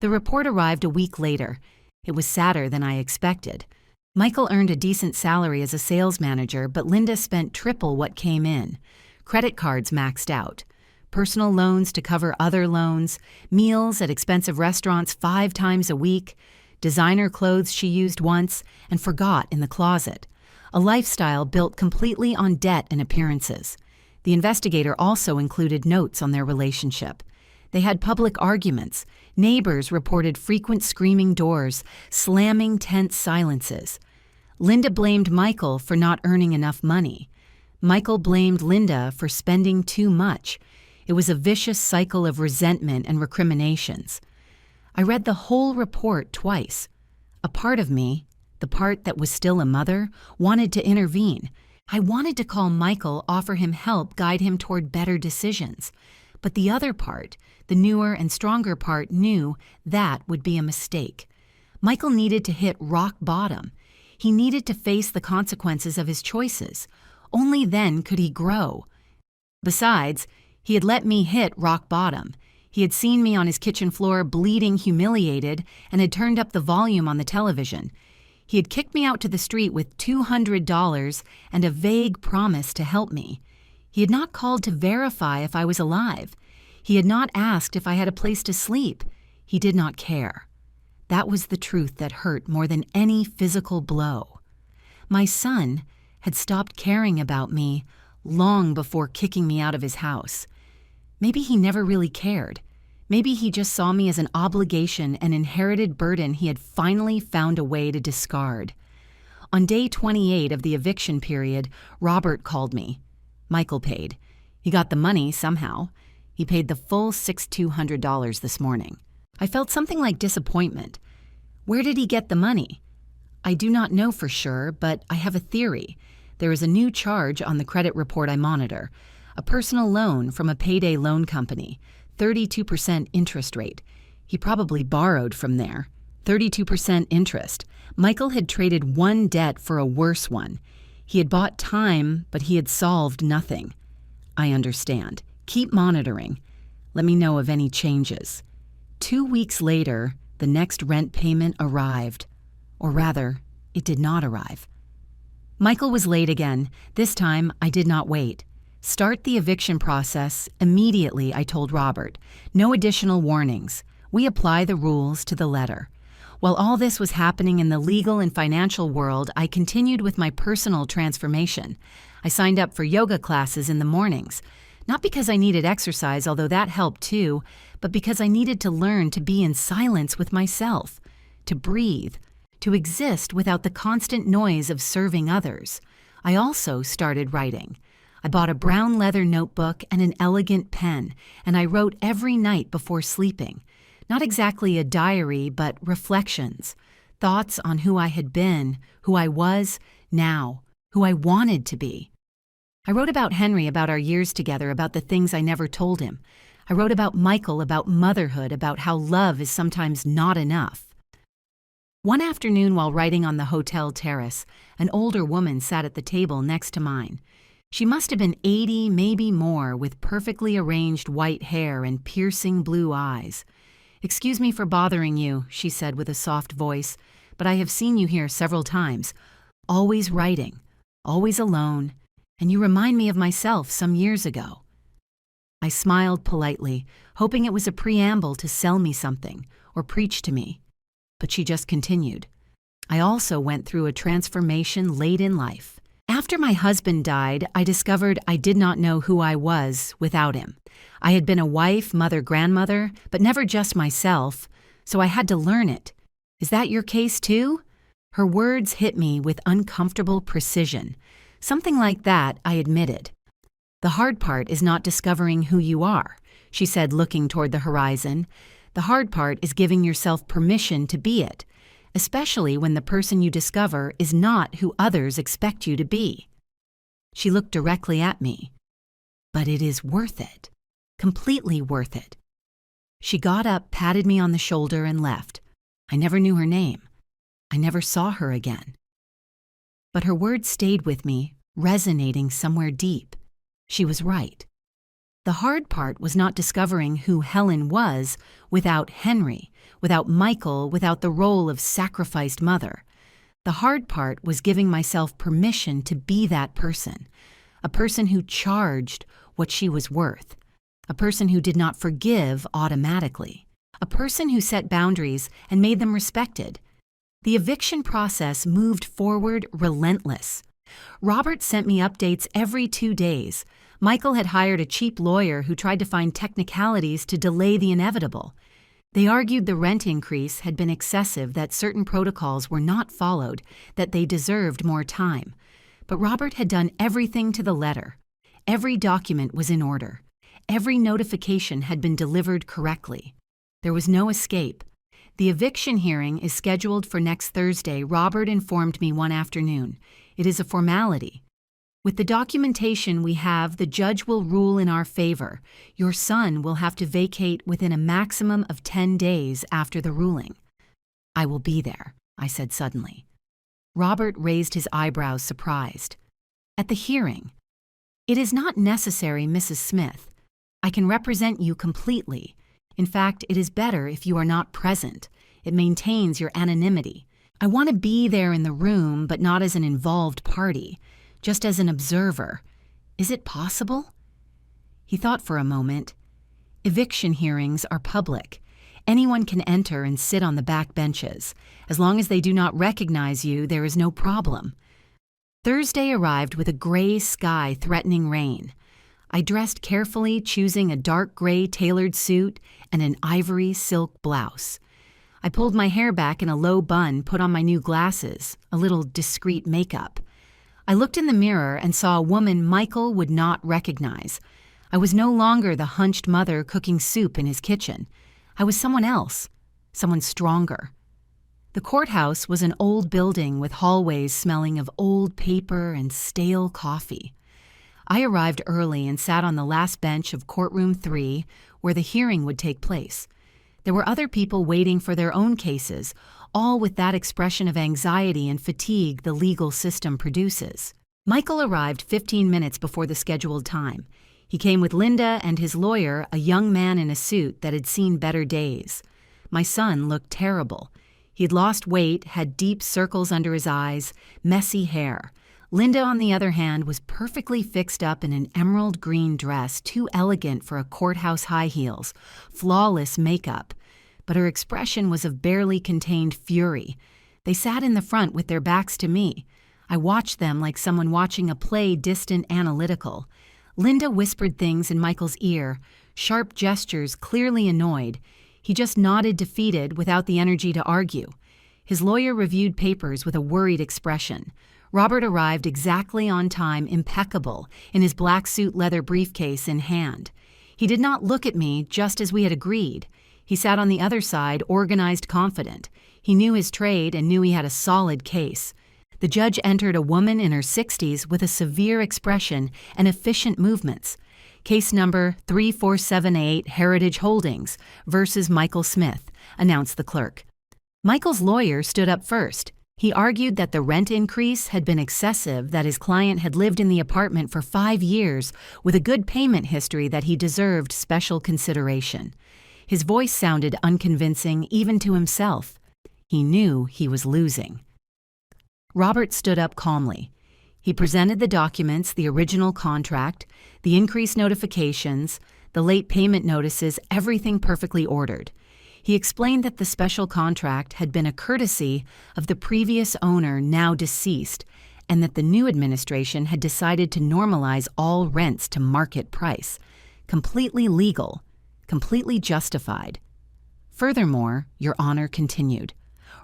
The report arrived a week later. It was sadder than I expected. Michael earned a decent salary as a sales manager, but Linda spent triple what came in. Credit cards maxed out. Personal loans to cover other loans, meals at expensive restaurants 5 times a week, designer clothes she used once and forgot in the closet. A lifestyle built completely on debt and appearances. The investigator also included notes on their relationship. They had public arguments. Neighbors reported frequent screaming doors, slamming tense silences. Linda blamed Michael for not earning enough money. Michael blamed Linda for spending too much. It was a vicious cycle of resentment and recriminations. I read the whole report twice. A part of me, the part that was still a mother, wanted to intervene. I wanted to call Michael, offer him help, guide him toward better decisions. But the other part, the newer and stronger part, knew that would be a mistake. Michael needed to hit rock bottom. He needed to face the consequences of his choices. Only then could he grow. Besides, he had let me hit rock bottom. He had seen me on his kitchen floor bleeding, humiliated, and had turned up the volume on the television. He had kicked me out to the street with $200 and a vague promise to help me. He had not called to verify if I was alive. He had not asked if I had a place to sleep. He did not care. That was the truth that hurt more than any physical blow. My son had stopped caring about me long before kicking me out of his house. Maybe he never really cared. Maybe he just saw me as an obligation, an inherited burden he had finally found a way to discard. On day 28 of the eviction period, Robert called me. Michael paid. He got the money somehow. He paid the full $6,200 this morning. I felt something like disappointment. Where did he get the money? I do not know for sure, but I have a theory. There is a new charge on the credit report I monitor. A personal loan from a payday loan company, 32% interest rate. He probably borrowed from there. 32% interest. Michael had traded one debt for a worse one. He had bought time, but he had solved nothing. I understand. Keep monitoring. Let me know of any changes. 2 weeks later, the next rent payment arrived. Or rather, it did not arrive. Michael was late again. This time, I did not wait. Start the eviction process immediately, I told Robert. No additional warnings. We apply the rules to the letter. While all this was happening in the legal and financial world, I continued with my personal transformation. I signed up for yoga classes in the mornings. Not because I needed exercise, although that helped too, but because I needed to learn to be in silence with myself, to breathe, to exist without the constant noise of serving others. I also started writing. I bought a brown leather notebook and an elegant pen, and I wrote every night before sleeping. Not exactly a diary, but reflections, thoughts on who I had been, who I was now, who I wanted to be. I wrote about Henry, about our years together, about the things I never told him. I wrote about Michael, about motherhood, about how love is sometimes not enough. One afternoon while writing on the hotel terrace, an older woman sat at the table next to mine. She must have been 80, maybe more, with perfectly arranged white hair and piercing blue eyes. "Excuse me for bothering you," she said with a soft voice, "but I have seen you here several times. Always writing, always alone, and you remind me of myself some years ago." I smiled politely, hoping it was a preamble to sell me something or preach to me. But she just continued. "I also went through a transformation late in life. After my husband died, I discovered I did not know who I was without him. I had been a wife, mother, grandmother, but never just myself, so I had to learn it. Is that your case too?" Her words hit me with uncomfortable precision. "Something like that," I admitted. "The hard part is not discovering who you are," she said, looking toward the horizon. "The hard part is giving yourself permission to be it, especially when the person you discover is not who others expect you to be." She looked directly at me. "But it is worth it. Completely worth it." She got up, patted me on the shoulder, and left. I never knew her name. I never saw her again. But her words stayed with me, resonating somewhere deep. She was right. The hard part was not discovering who Helen was without Henry, without Michael, without the role of sacrificed mother. The hard part was giving myself permission to be that person, a person who charged what she was worth, a person who did not forgive automatically, a person who set boundaries and made them respected. The eviction process moved forward relentless. Robert sent me updates every 2 days. Michael had hired a cheap lawyer who tried to find technicalities to delay the inevitable. They argued the rent increase had been excessive, that certain protocols were not followed, that they deserved more time. But Robert had done everything to the letter. Every document was in order. Every notification had been delivered correctly. There was no escape. The eviction hearing is scheduled for next Thursday, Robert informed me one afternoon. It is a formality. With the documentation we have, the judge will rule in our favor. Your son will have to vacate within a maximum of 10 days after the ruling. "I will be there," I said suddenly. Robert raised his eyebrows, surprised. "At the hearing?" "It is not necessary, Mrs. Smith. I can represent you completely. In fact, it is better if you are not present. It maintains your anonymity. I want to be there in the room, but not as an involved party. Just as an observer. Is it possible?" He thought for a moment. "Eviction hearings are public. Anyone can enter and sit on the back benches. As long as they do not recognize you, there is no problem." Thursday arrived with a gray sky threatening rain. I dressed carefully, choosing a dark gray tailored suit and an ivory silk blouse. I pulled my hair back in a low bun, put on my new glasses, a little discreet makeup. I looked in the mirror and saw a woman Michael would not recognize. I was no longer the hunched mother cooking soup in his kitchen. I was someone else, someone stronger. The courthouse was an old building with hallways smelling of old paper and stale coffee. I arrived early and sat on the last bench of courtroom 3, where the hearing would take place. There were other people waiting for their own cases, all with that expression of anxiety and fatigue the legal system produces. Michael arrived 15 minutes before the scheduled time. He came with Linda and his lawyer, a young man in a suit that had seen better days. My son looked terrible. He had lost weight, had deep circles under his eyes, messy hair. Linda, on the other hand, was perfectly fixed up in an emerald green dress, too elegant for a courthouse high heels, flawless makeup. But her expression was of barely contained fury. They sat in the front with their backs to me. I watched them like someone watching a play, distant, analytical. Linda whispered things in Michael's ear, sharp gestures, clearly annoyed. He just nodded, defeated, without the energy to argue. His lawyer reviewed papers with a worried expression. Robert arrived exactly on time, impeccable, in his black suit leather briefcase in hand. He did not look at me, just as we had agreed. He sat on the other side, organized, confident. He knew his trade and knew he had a solid case. The judge entered a woman in her 60s with a severe expression and efficient movements. Case number 3478 Heritage Holdings versus Michael Smith, announced the clerk. Michael's lawyer stood up first. He argued that the rent increase had been excessive, that his client had lived in the apartment for 5 years with a good payment history, that he deserved special consideration. His voice sounded unconvincing even to himself. He knew he was losing. Robert stood up calmly. He presented the documents, the original contract, the increase notifications, the late payment notices, everything perfectly ordered. He explained that the special contract had been a courtesy of the previous owner, now deceased, and that the new administration had decided to normalize all rents to market price. Completely legal, completely justified. Furthermore, Your Honor continued,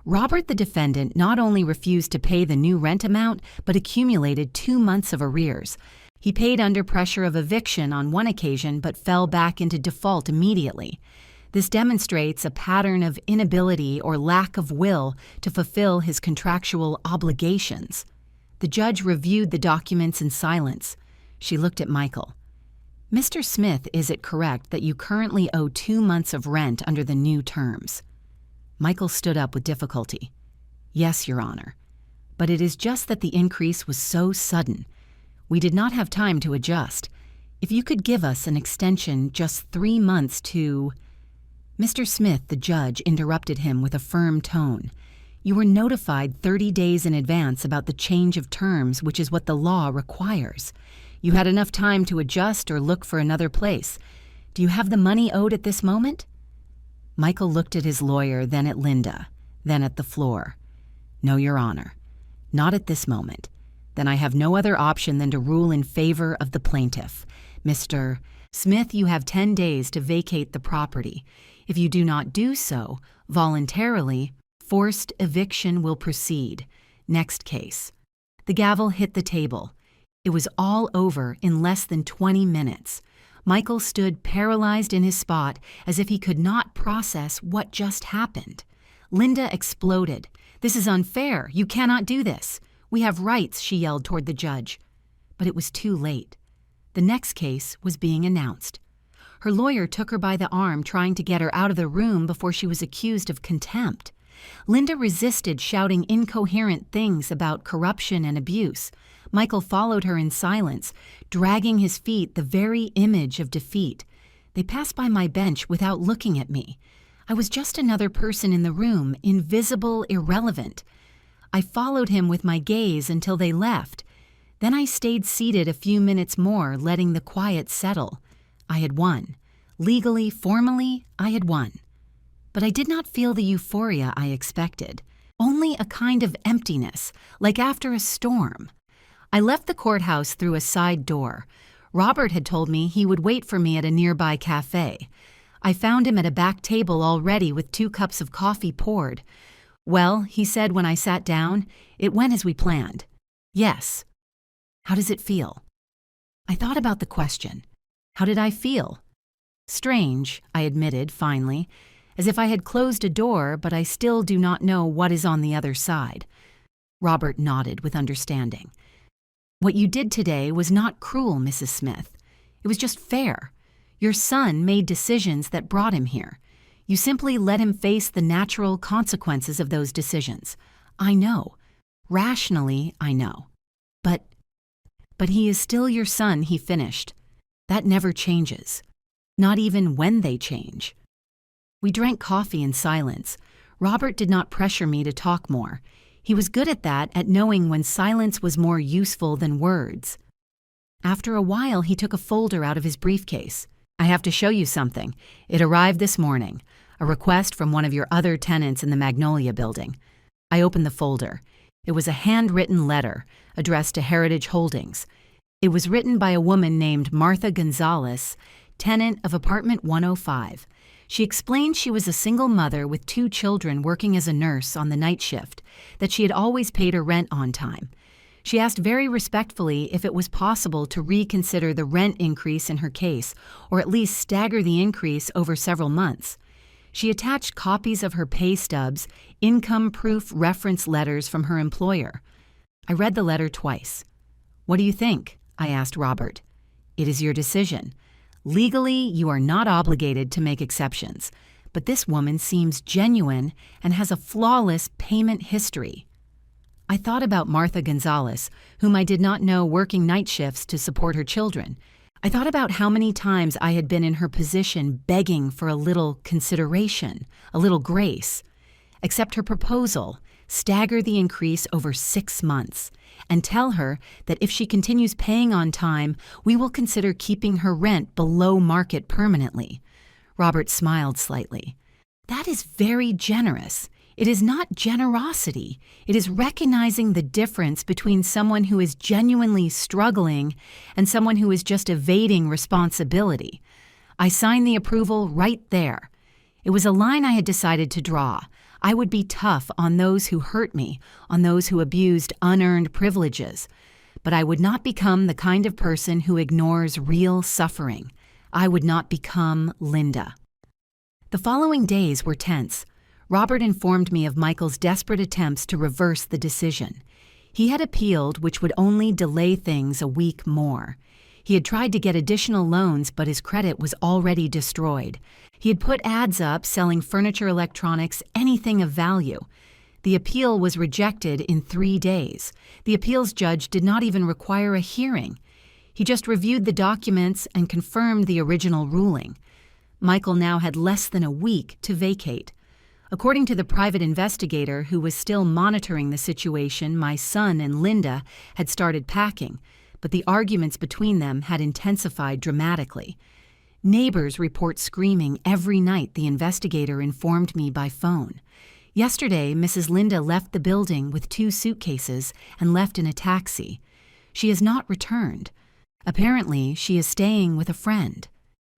Robert, the defendant, not only refused to pay the new rent amount, but accumulated 2 months of arrears. He paid under pressure of eviction on one occasion, but fell back into default immediately. This demonstrates a pattern of inability or lack of will to fulfill his contractual obligations. The judge reviewed the documents in silence. She looked at Michael. Mr. Smith, is it correct that you currently owe 2 months of rent under the new terms? Michael stood up with difficulty. Yes, Your Honor. But it is just that the increase was so sudden. We did not have time to adjust. If you could give us an extension just 3 months to... Mr. Smith, the judge, interrupted him with a firm tone. You were notified 30 days in advance about the change of terms, which is what the law requires. You had enough time to adjust or look for another place. Do you have the money owed at this moment? Michael looked at his lawyer, then at Linda, then at the floor. No, Your Honor. Not at this moment. Then I have no other option than to rule in favor of the plaintiff. Mr. Smith, you have 10 days to vacate the property. If you do not do so, voluntarily, forced eviction will proceed. Next case. The gavel hit the table. It was all over in less than 20 minutes. Michael stood paralyzed in his spot as if he could not process what just happened. Linda exploded. This is unfair. You cannot do this. We have rights, she yelled toward the judge. But it was too late. The next case was being announced. Her lawyer took her by the arm, trying to get her out of the room before she was accused of contempt. Linda resisted, shouting incoherent things about corruption and abuse. Michael followed her in silence, dragging his feet, the very image of defeat. They passed by my bench without looking at me. I was just another person in the room, invisible, irrelevant. I followed him with my gaze until they left. Then I stayed seated a few minutes more, letting the quiet settle. I had won. Legally, formally, I had won. But I did not feel the euphoria I expected. Only a kind of emptiness, like after a storm. I left the courthouse through a side door. Robert had told me he would wait for me at a nearby cafe. I found him at a back table already with 2 cups of coffee poured. Well, he said when I sat down, it went as we planned. Yes. How does it feel? I thought about the question. How did I feel? Strange, I admitted finally, as if I had closed a door, but I still do not know what is on the other side. Robert nodded with understanding. What you did today was not cruel, Mrs. Smith. It was just fair. Your son made decisions that brought him here. You simply let him face the natural consequences of those decisions. I know. Rationally, I know. But he is still your son, he finished. That never changes. Not even when they change. We drank coffee in silence. Robert did not pressure me to talk more. He was good at that, at knowing when silence was more useful than words. After a while, he took a folder out of his briefcase. I have to show you something. It arrived this morning. A request from one of your other tenants in the Magnolia building. I opened the folder. It was a handwritten letter addressed to Heritage Holdings. It was written by a woman named Martha Gonzalez, tenant of apartment 105. She explained she was a single mother with 2 children working as a nurse on the night shift, that she had always paid her rent on time. She asked very respectfully if it was possible to reconsider the rent increase in her case, or at least stagger the increase over several months. She attached copies of her pay stubs, income proof reference letters from her employer. I read the letter twice. "What do you think?" I asked Robert. "It is your decision. Legally, you are not obligated to make exceptions, but this woman seems genuine and has a flawless payment history." I thought about Martha Gonzalez, whom I did not know working night shifts to support her children. I thought about how many times I had been in her position begging for a little consideration, a little grace. Accept her proposal, stagger the increase over 6 months, and tell her that if she continues paying on time, we will consider keeping her rent below market permanently. Robert smiled slightly. "That is very generous. It is not generosity. It is recognizing the difference between someone who is genuinely struggling and someone who is just evading responsibility." I signed the approval right there. It was a line I had decided to draw. I would be tough on those who hurt me, on those who abused unearned privileges. But I would not become the kind of person who ignores real suffering. I would not become Linda. The following days were tense. Robert informed me of Michael's desperate attempts to reverse the decision. He had appealed, which would only delay things a week more. He had tried to get additional loans, but his credit was already destroyed. He had put ads up selling furniture, electronics, anything of value. The appeal was rejected in 3 days. The appeals judge did not even require a hearing. He just reviewed the documents and confirmed the original ruling. Michael now had less than a week to vacate. According to the private investigator who was still monitoring the situation, my son and Linda had started packing, but the arguments between them had intensified dramatically. Neighbors report screaming every night, the investigator informed me by phone. Yesterday, Mrs. Linda left the building with 2 suitcases and left in a taxi. She has not returned. Apparently, she is staying with a friend.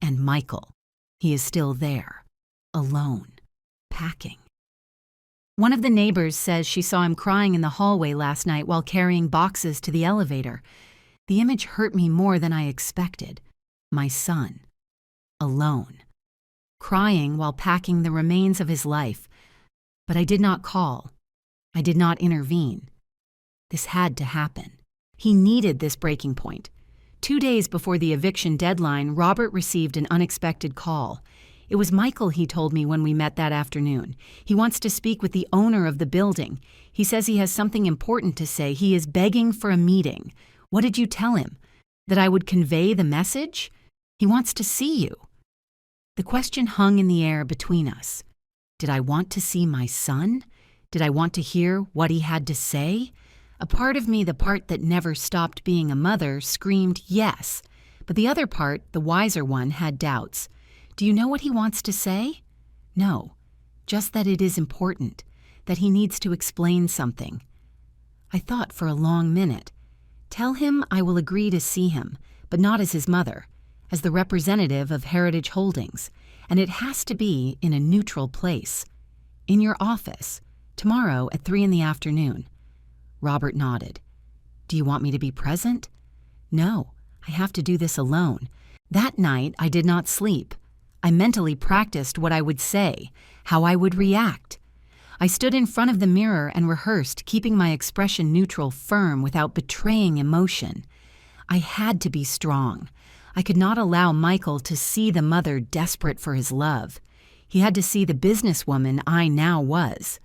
And Michael, he is still there, alone, packing. One of the neighbors says she saw him crying in the hallway last night while carrying boxes to the elevator. The image hurt me more than I expected. My son, alone, crying while packing the remains of his life. But I did not call. I did not intervene. This had to happen. He needed this breaking point. 2 days before the eviction deadline, Robert received an unexpected call. It was Michael, he told me when we met that afternoon. He wants to speak with the owner of the building. He says he has something important to say. He is begging for a meeting. What did you tell him? That I would convey the message? He wants to see you. The question hung in the air between us. Did I want to see my son? Did I want to hear what he had to say? A part of me, the part that never stopped being a mother, screamed yes. But the other part, the wiser one, had doubts. Do you know what he wants to say? No, just that it is important, that he needs to explain something. I thought for a long minute. Tell him I will agree to see him, but not as his mother, as the representative of Heritage Holdings, and it has to be in a neutral place. In your office, tomorrow at 3 p.m. Robert nodded. Do you want me to be present? No, I have to do this alone. That night I did not sleep. I mentally practiced what I would say, how I would react. I stood in front of the mirror and rehearsed, keeping my expression neutral, firm, without betraying emotion. I had to be strong. I could not allow Michael to see the mother desperate for his love. He had to see the businesswoman I now was.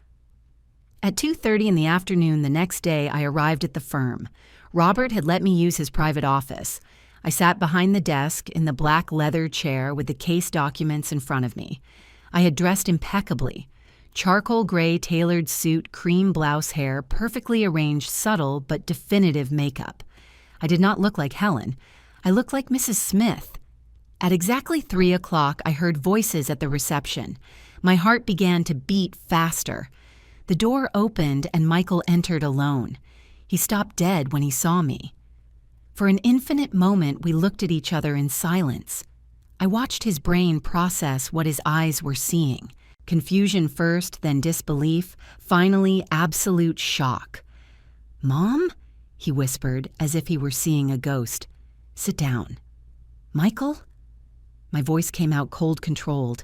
At 2:30 p.m. the next day, I arrived at the firm. Robert had let me use his private office. I sat behind the desk in the black leather chair with the case documents in front of me. I had dressed impeccably. Charcoal gray tailored suit, cream blouse hair, perfectly arranged subtle but definitive makeup. I did not look like Helen. I looked like Mrs. Smith. At exactly 3 o'clock, I heard voices at the reception. My heart began to beat faster. The door opened and Michael entered alone. He stopped dead when he saw me. For an infinite moment, we looked at each other in silence. I watched his brain process what his eyes were seeing. Confusion first, then disbelief, finally absolute shock. "Mom?" he whispered, as if he were seeing a ghost. "Sit down." "Michael?" My voice came out cold-controlled.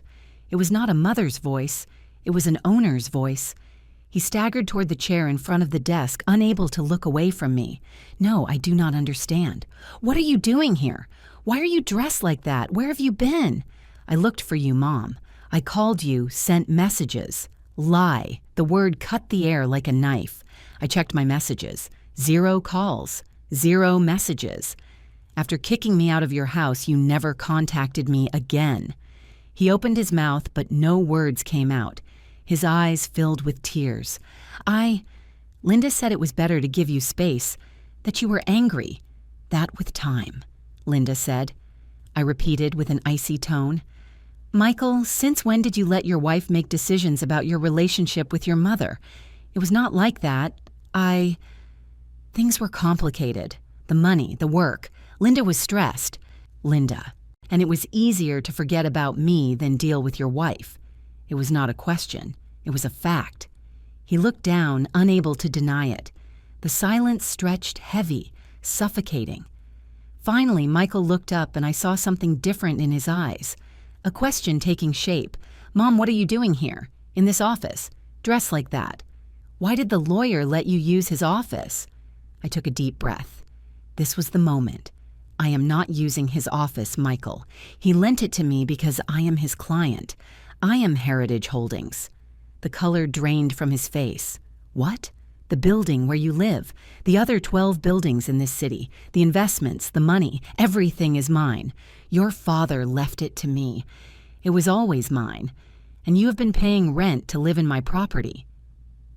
It was not a mother's voice. It was an owner's voice. He staggered toward the chair in front of the desk, unable to look away from me. No, I do not understand. What are you doing here? Why are you dressed like that? Where have you been? I looked for you, Mom. I called you, sent messages. Lie. The word cut the air like a knife. I checked my messages. 0 calls. 0 messages. After kicking me out of your house, you never contacted me again. He opened his mouth, but no words came out. His eyes filled with tears. Linda said it was better to give you space, that you were angry. That with time, Linda said. I repeated with an icy tone. Michael, since when did you let your wife make decisions about your relationship with your mother? It was not like that. Things were complicated. The money, the work. Linda was stressed. Linda. And it was easier to forget about me than deal with your wife. It was not a question. It was a fact. He looked down, unable to deny it. The silence stretched heavy, suffocating. Finally, Michael looked up and I saw something different in his eyes. A question taking shape. Mom, what are you doing here? In this office? Dressed like that? Why did the lawyer let you use his office? I took a deep breath. This was the moment. I am not using his office, Michael. He lent it to me because I am his client. I am Heritage Holdings. The color drained from his face. What? The building where you live, the other 12 buildings in this city, the investments, the money, everything is mine. Your father left it to me. It was always mine. And you have been paying rent to live in my property.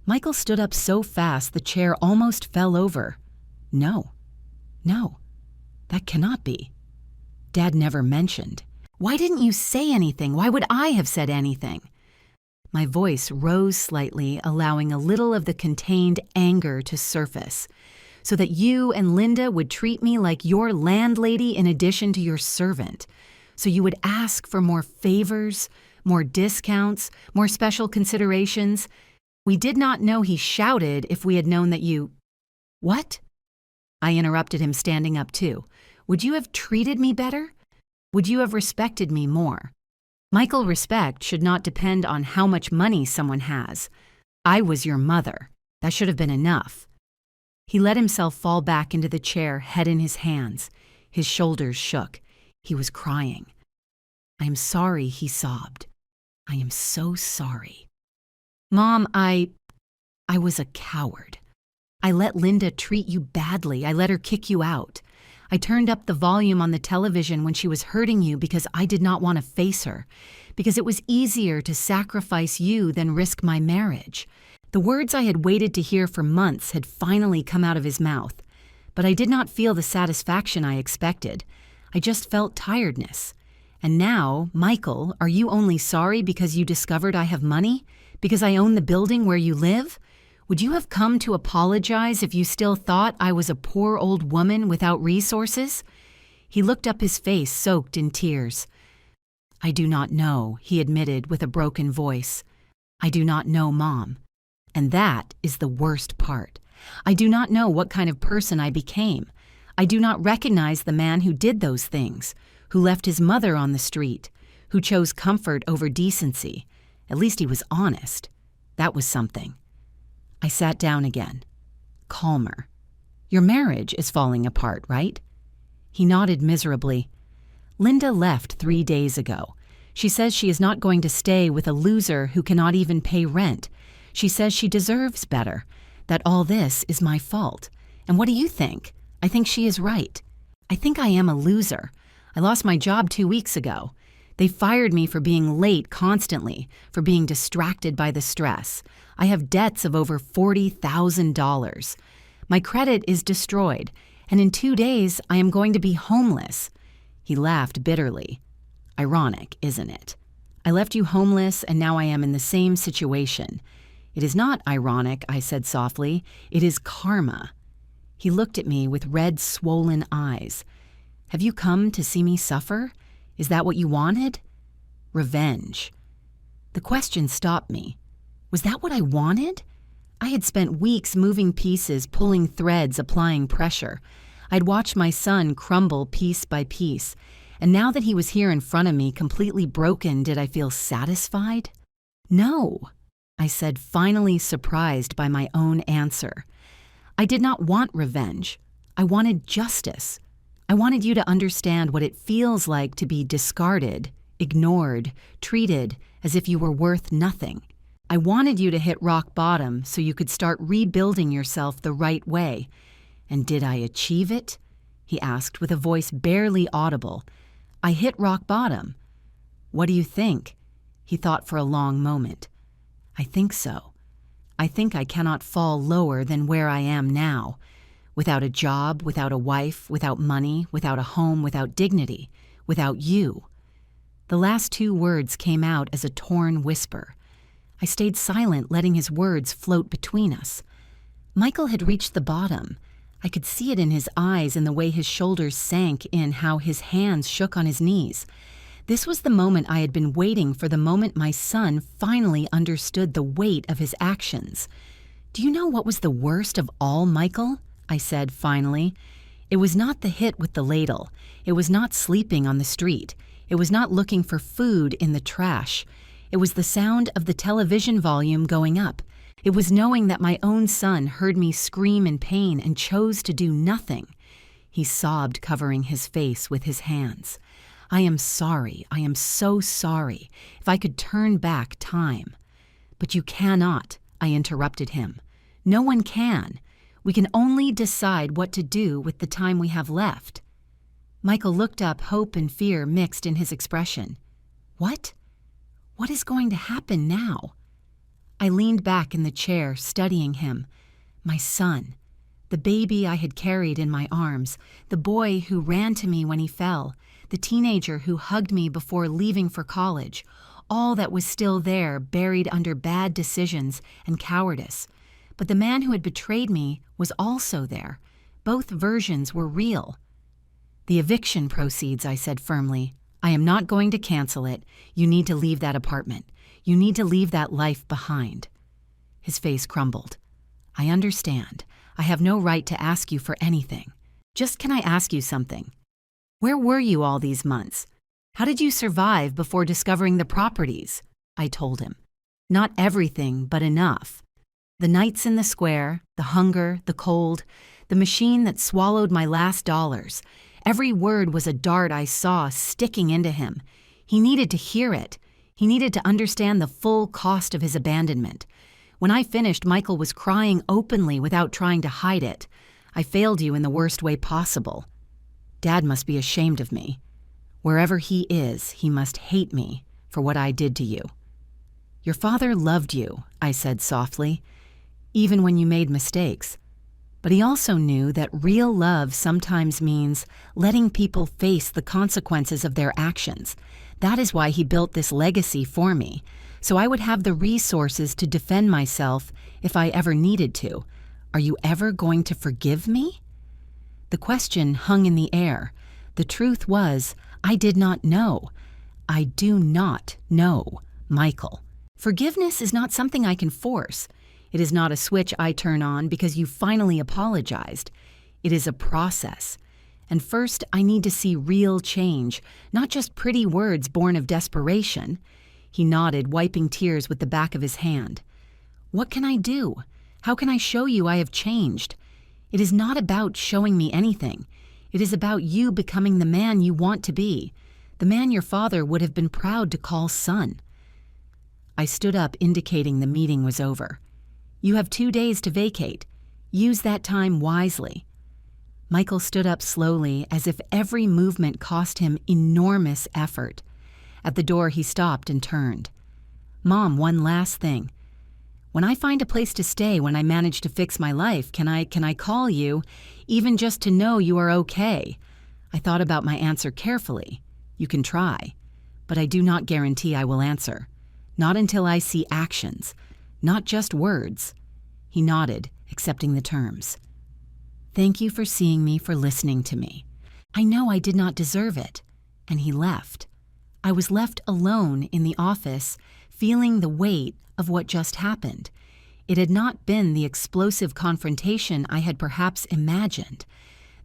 Michael stood up so fast the chair almost fell over. No. That cannot be. Dad never mentioned. Why didn't you say anything? Why would I have said anything? My voice rose slightly, allowing a little of the contained anger to surface, so that you and Linda would treat me like your landlady in addition to your servant, so you would ask for more favors, more discounts, more special considerations. We did not know he shouted if we had known that you— What? I interrupted him, standing up too. Would you have treated me better? Would you have respected me more? Michael, respect should not depend on how much money someone has. I was your mother. That should have been enough. He let himself fall back into the chair, head in his hands. His shoulders shook. He was crying. I am sorry, he sobbed. I am so sorry. Mom, I was a coward. I let Linda treat you badly. I let her kick you out. I turned up the volume on the television when she was hurting you because I did not want to face her, because it was easier to sacrifice you than risk my marriage. The words I had waited to hear for months had finally come out of his mouth, but I did not feel the satisfaction I expected. I just felt tiredness. And now, Michael, are you only sorry because you discovered I have money? Because I own the building where you live? Would you have come to apologize if you still thought I was a poor old woman without resources? He looked up, his face soaked in tears. I do not know, he admitted with a broken voice. I do not know, Mom. And that is the worst part. I do not know what kind of person I became. I do not recognize the man who did those things, who left his mother on the street, who chose comfort over decency. At least he was honest. That was something. I sat down again, calmer. Your marriage is falling apart, right? He nodded miserably. Linda left 3 days ago. She says she is not going to stay with a loser who cannot even pay rent. She says she deserves better, that all this is my fault. And what do you think? I think she is right. I think I am a loser. I lost my job 2 weeks ago. They fired me for being late constantly, for being distracted by the stress. I have debts of over $40,000. My credit is destroyed, and in 2 days I am going to be homeless. He laughed bitterly. Ironic, isn't it? I left you homeless, and now I am in the same situation. It is not ironic, I said softly. It is karma. He looked at me with red, swollen eyes. Have you come to see me suffer? Is that what you wanted? Revenge. The question stopped me. Was that what I wanted? I had spent weeks moving pieces, pulling threads, applying pressure. I'd watched my son crumble piece by piece, and now that he was here in front of me, completely broken, did I feel satisfied? No. I said, finally surprised by my own answer. I did not want revenge. I wanted justice. I wanted you to understand what it feels like to be discarded, ignored, treated as if you were worth nothing. I wanted you to hit rock bottom so you could start rebuilding yourself the right way. And did I achieve it? He asked with a voice barely audible. I hit rock bottom. What do you think? He thought for a long moment. I think so. I think I cannot fall lower than where I am now. Without a job, without a wife, without money, without a home, without dignity, without you. The last two words came out as a torn whisper. I stayed silent, letting his words float between us. Michael had reached the bottom. I could see it in his eyes and the way his shoulders sank in, how his hands shook on his knees. This was the moment I had been waiting for, the moment my son finally understood the weight of his actions. Do you know what was the worst of all, Michael? I said finally. It was not the hit with the ladle. It was not sleeping on the street. It was not looking for food in the trash. It was the sound of the television volume going up. It was knowing that my own son heard me scream in pain and chose to do nothing. He sobbed, covering his face with his hands. I am sorry. I am so sorry. If I could turn back time. But you cannot, I interrupted him. No one can. We can only decide what to do with the time we have left. Michael looked up, hope and fear mixed in his expression. What? What is going to happen now? I leaned back in the chair, studying him. My son, the baby I had carried in my arms, the boy who ran to me when he fell, the teenager who hugged me before leaving for college, all that was still there, buried under bad decisions and cowardice. But the man who had betrayed me was also there. Both versions were real. The eviction proceeds, I said firmly. I am not going to cancel it. You need to leave that apartment. You need to leave that life behind. His face crumbled. I understand. I have no right to ask you for anything. Just can I ask you something? Where were you all these months? How did you survive before discovering the properties? I told him. Not everything, but enough. The nights in the square, the hunger, the cold, the machine that swallowed my last dollars. Every word was a dart I saw sticking into him. He needed to hear it. He needed to understand the full cost of his abandonment. When I finished, Michael was crying openly without trying to hide it. I failed you in the worst way possible. Dad must be ashamed of me. Wherever he is, he must hate me for what I did to you. Your father loved you, I said softly, even when you made mistakes. But he also knew that real love sometimes means letting people face the consequences of their actions. That is why he built this legacy for me, so I would have the resources to defend myself if I ever needed to. Are you ever going to forgive me? The question hung in the air. The truth was, I did not know. I do not know, Michael. Forgiveness is not something I can force. It is not a switch I turn on because you finally apologized. It is a process. And first, I need to see real change, not just pretty words born of desperation. He nodded, wiping tears with the back of his hand. What can I do? How can I show you I have changed? It is not about showing me anything. It is about you becoming the man you want to be, the man your father would have been proud to call son. I stood up, indicating the meeting was over. You have 2 days to vacate. Use that time wisely. Michael stood up slowly, as if every movement cost him enormous effort. At the door, he stopped and turned. Mom, one last thing. When I find a place to stay, when I manage to fix my life, can I call you, even just to know you are okay? I thought about my answer carefully. You can try, but I do not guarantee I will answer. Not until I see actions, not just words. He nodded, accepting the terms. Thank you for seeing me, for listening to me. I know I did not deserve it. And he left. I was left alone in the office, feeling the weight of what just happened. It had not been the explosive confrontation I had perhaps imagined.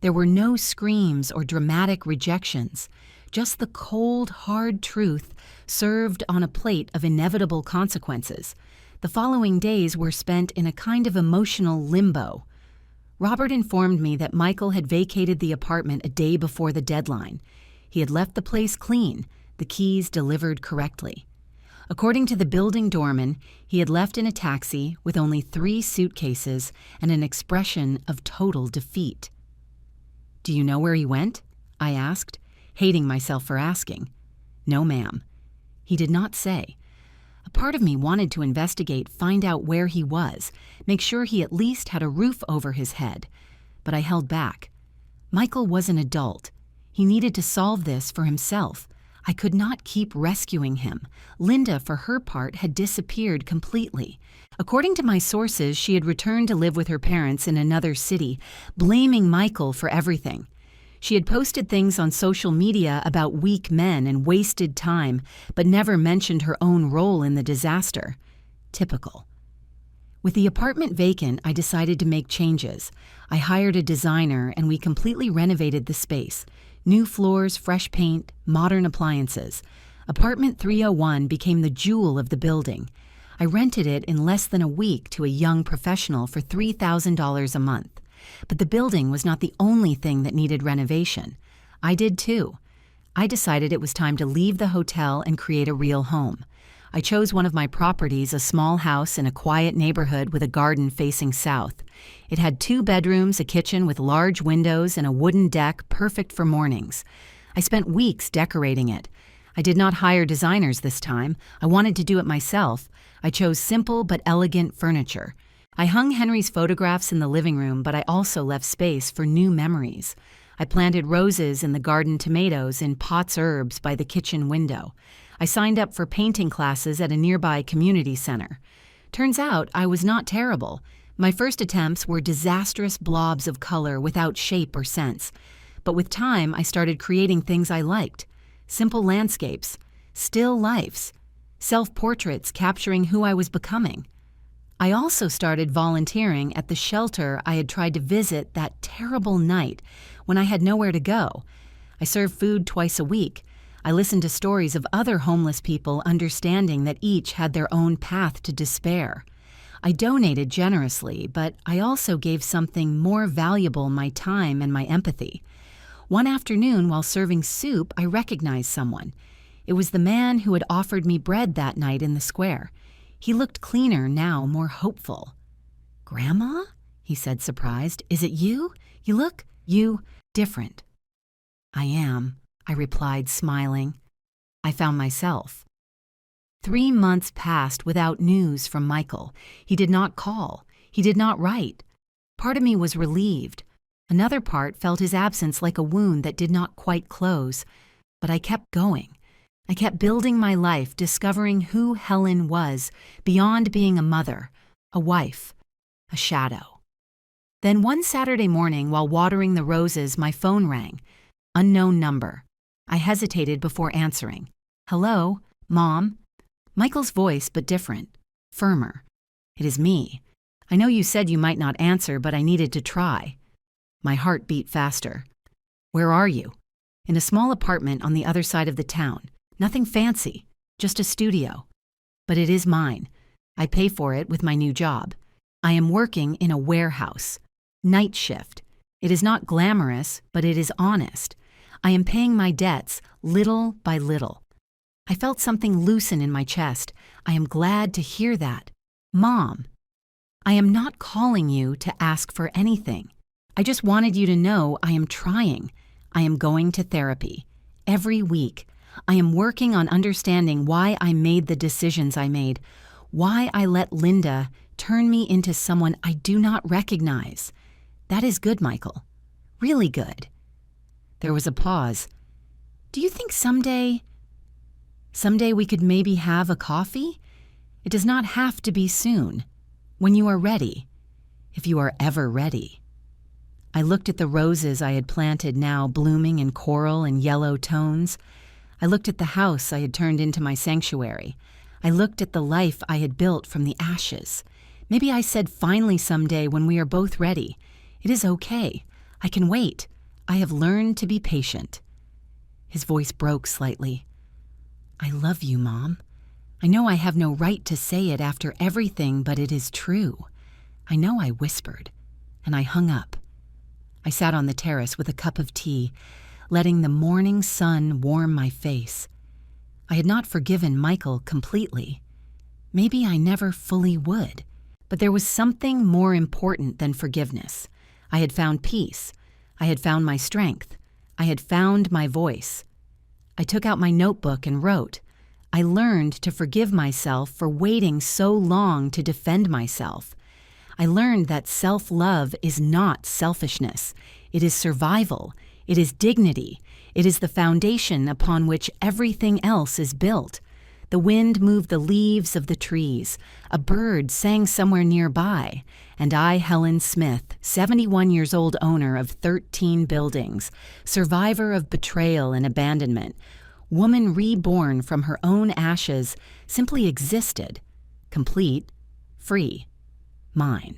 There were no screams or dramatic rejections, just the cold, hard truth served on a plate of inevitable consequences. The following days were spent in a kind of emotional limbo. Robert informed me that Michael had vacated the apartment a day before the deadline. He had left the place clean, the keys delivered correctly. According to the building doorman, he had left in a taxi with only 3 suitcases and an expression of total defeat. "Do you know where he went?" I asked, hating myself for asking. "No, ma'am." He did not say. A part of me wanted to investigate, find out where he was, make sure he at least had a roof over his head. But I held back. Michael was an adult. He needed to solve this for himself. I could not keep rescuing him. Linda, for her part, had disappeared completely. According to my sources, she had returned to live with her parents in another city, blaming Michael for everything. She had posted things on social media about weak men and wasted time, but never mentioned her own role in the disaster. Typical. With the apartment vacant, I decided to make changes. I hired a designer and we completely renovated the space. New floors, fresh paint, modern appliances. Apartment 301 became the jewel of the building. I rented it in less than a week to a young professional for $3,000 a month. But the building was not the only thing that needed renovation. I did too. I decided it was time to leave the hotel and create a real home. I chose one of my properties, a small house in a quiet neighborhood with a garden facing south. It had 2 bedrooms, a kitchen with large windows, and a wooden deck perfect for mornings. I spent weeks decorating it. I did not hire designers this time. I wanted to do it myself. I chose simple but elegant furniture. I hung Henry's photographs in the living room, but I also left space for new memories. I planted roses in the garden, tomatoes in pots herbs by the kitchen window. I signed up for painting classes at a nearby community center. Turns out I was not terrible. My first attempts were disastrous blobs of color without shape or sense. But with time, I started creating things I liked. Simple landscapes, still lifes, self-portraits capturing who I was becoming. I also started volunteering at the shelter I had tried to visit that terrible night when I had nowhere to go. I served food twice a week. I listened to stories of other homeless people, understanding that each had their own path to despair. I donated generously, but I also gave something more valuable, my time and my empathy. One afternoon, while serving soup, I recognized someone. It was the man who had offered me bread that night in the square. He looked cleaner now, more hopeful. "Grandma?" he said, surprised. "Is it you? You different." "I am," I replied, smiling. I found myself. 3 months passed without news from Michael. He did not call. He did not write. Part of me was relieved. Another part felt his absence like a wound that did not quite close. But I kept going. I kept building my life, discovering who Helen was, beyond being a mother, a wife, a shadow. Then one Saturday morning, while watering the roses, my phone rang. Unknown number. I hesitated before answering. "Hello, Mom?" Michael's voice, but different, firmer. "It is me. I know you said you might not answer, but I needed to try." My heart beat faster. "Where are you?" "In a small apartment on the other side of the town. Nothing fancy, just a studio. But it is mine. I pay for it with my new job. I am working in a warehouse. Night shift. It is not glamorous, but it is honest. I am paying my debts little by little." I felt something loosen in my chest. I am glad to hear that. "Mom, I am not calling you to ask for anything. I just wanted you to know I am trying. I am going to therapy. Every week. I am working on understanding why I made the decisions I made, why I let Linda turn me into someone I do not recognize. That is good, Michael. Really good." There was a pause. "Do you think someday we could maybe have a coffee? It does not have to be soon. When you are ready. If you are ever ready." I looked at the roses I had planted, now blooming in coral and yellow tones. I looked at the house I had turned into my sanctuary. I looked at the life I had built from the ashes. Maybe I said finally someday when we are both ready. It is okay. I can wait. I have learned to be patient. His voice broke slightly. "I love you, Mom. I know I have no right to say it after everything, but it is true. I know I whispered, and I hung up. I sat on the terrace with a cup of tea, letting the morning sun warm my face. I had not forgiven Michael completely. Maybe I never fully would. But there was something more important than forgiveness. I had found peace. I had found my strength. I had found my voice. I took out my notebook and wrote. I learned to forgive myself for waiting so long to defend myself. I learned that self-love is not selfishness. It is survival. It is dignity. It is the foundation upon which everything else is built. The wind moved the leaves of the trees. A bird sang somewhere nearby. And I, Helen Smith, 71 years old, owner of 13 buildings, survivor of betrayal and abandonment, woman reborn from her own ashes, simply existed, complete, free, mine.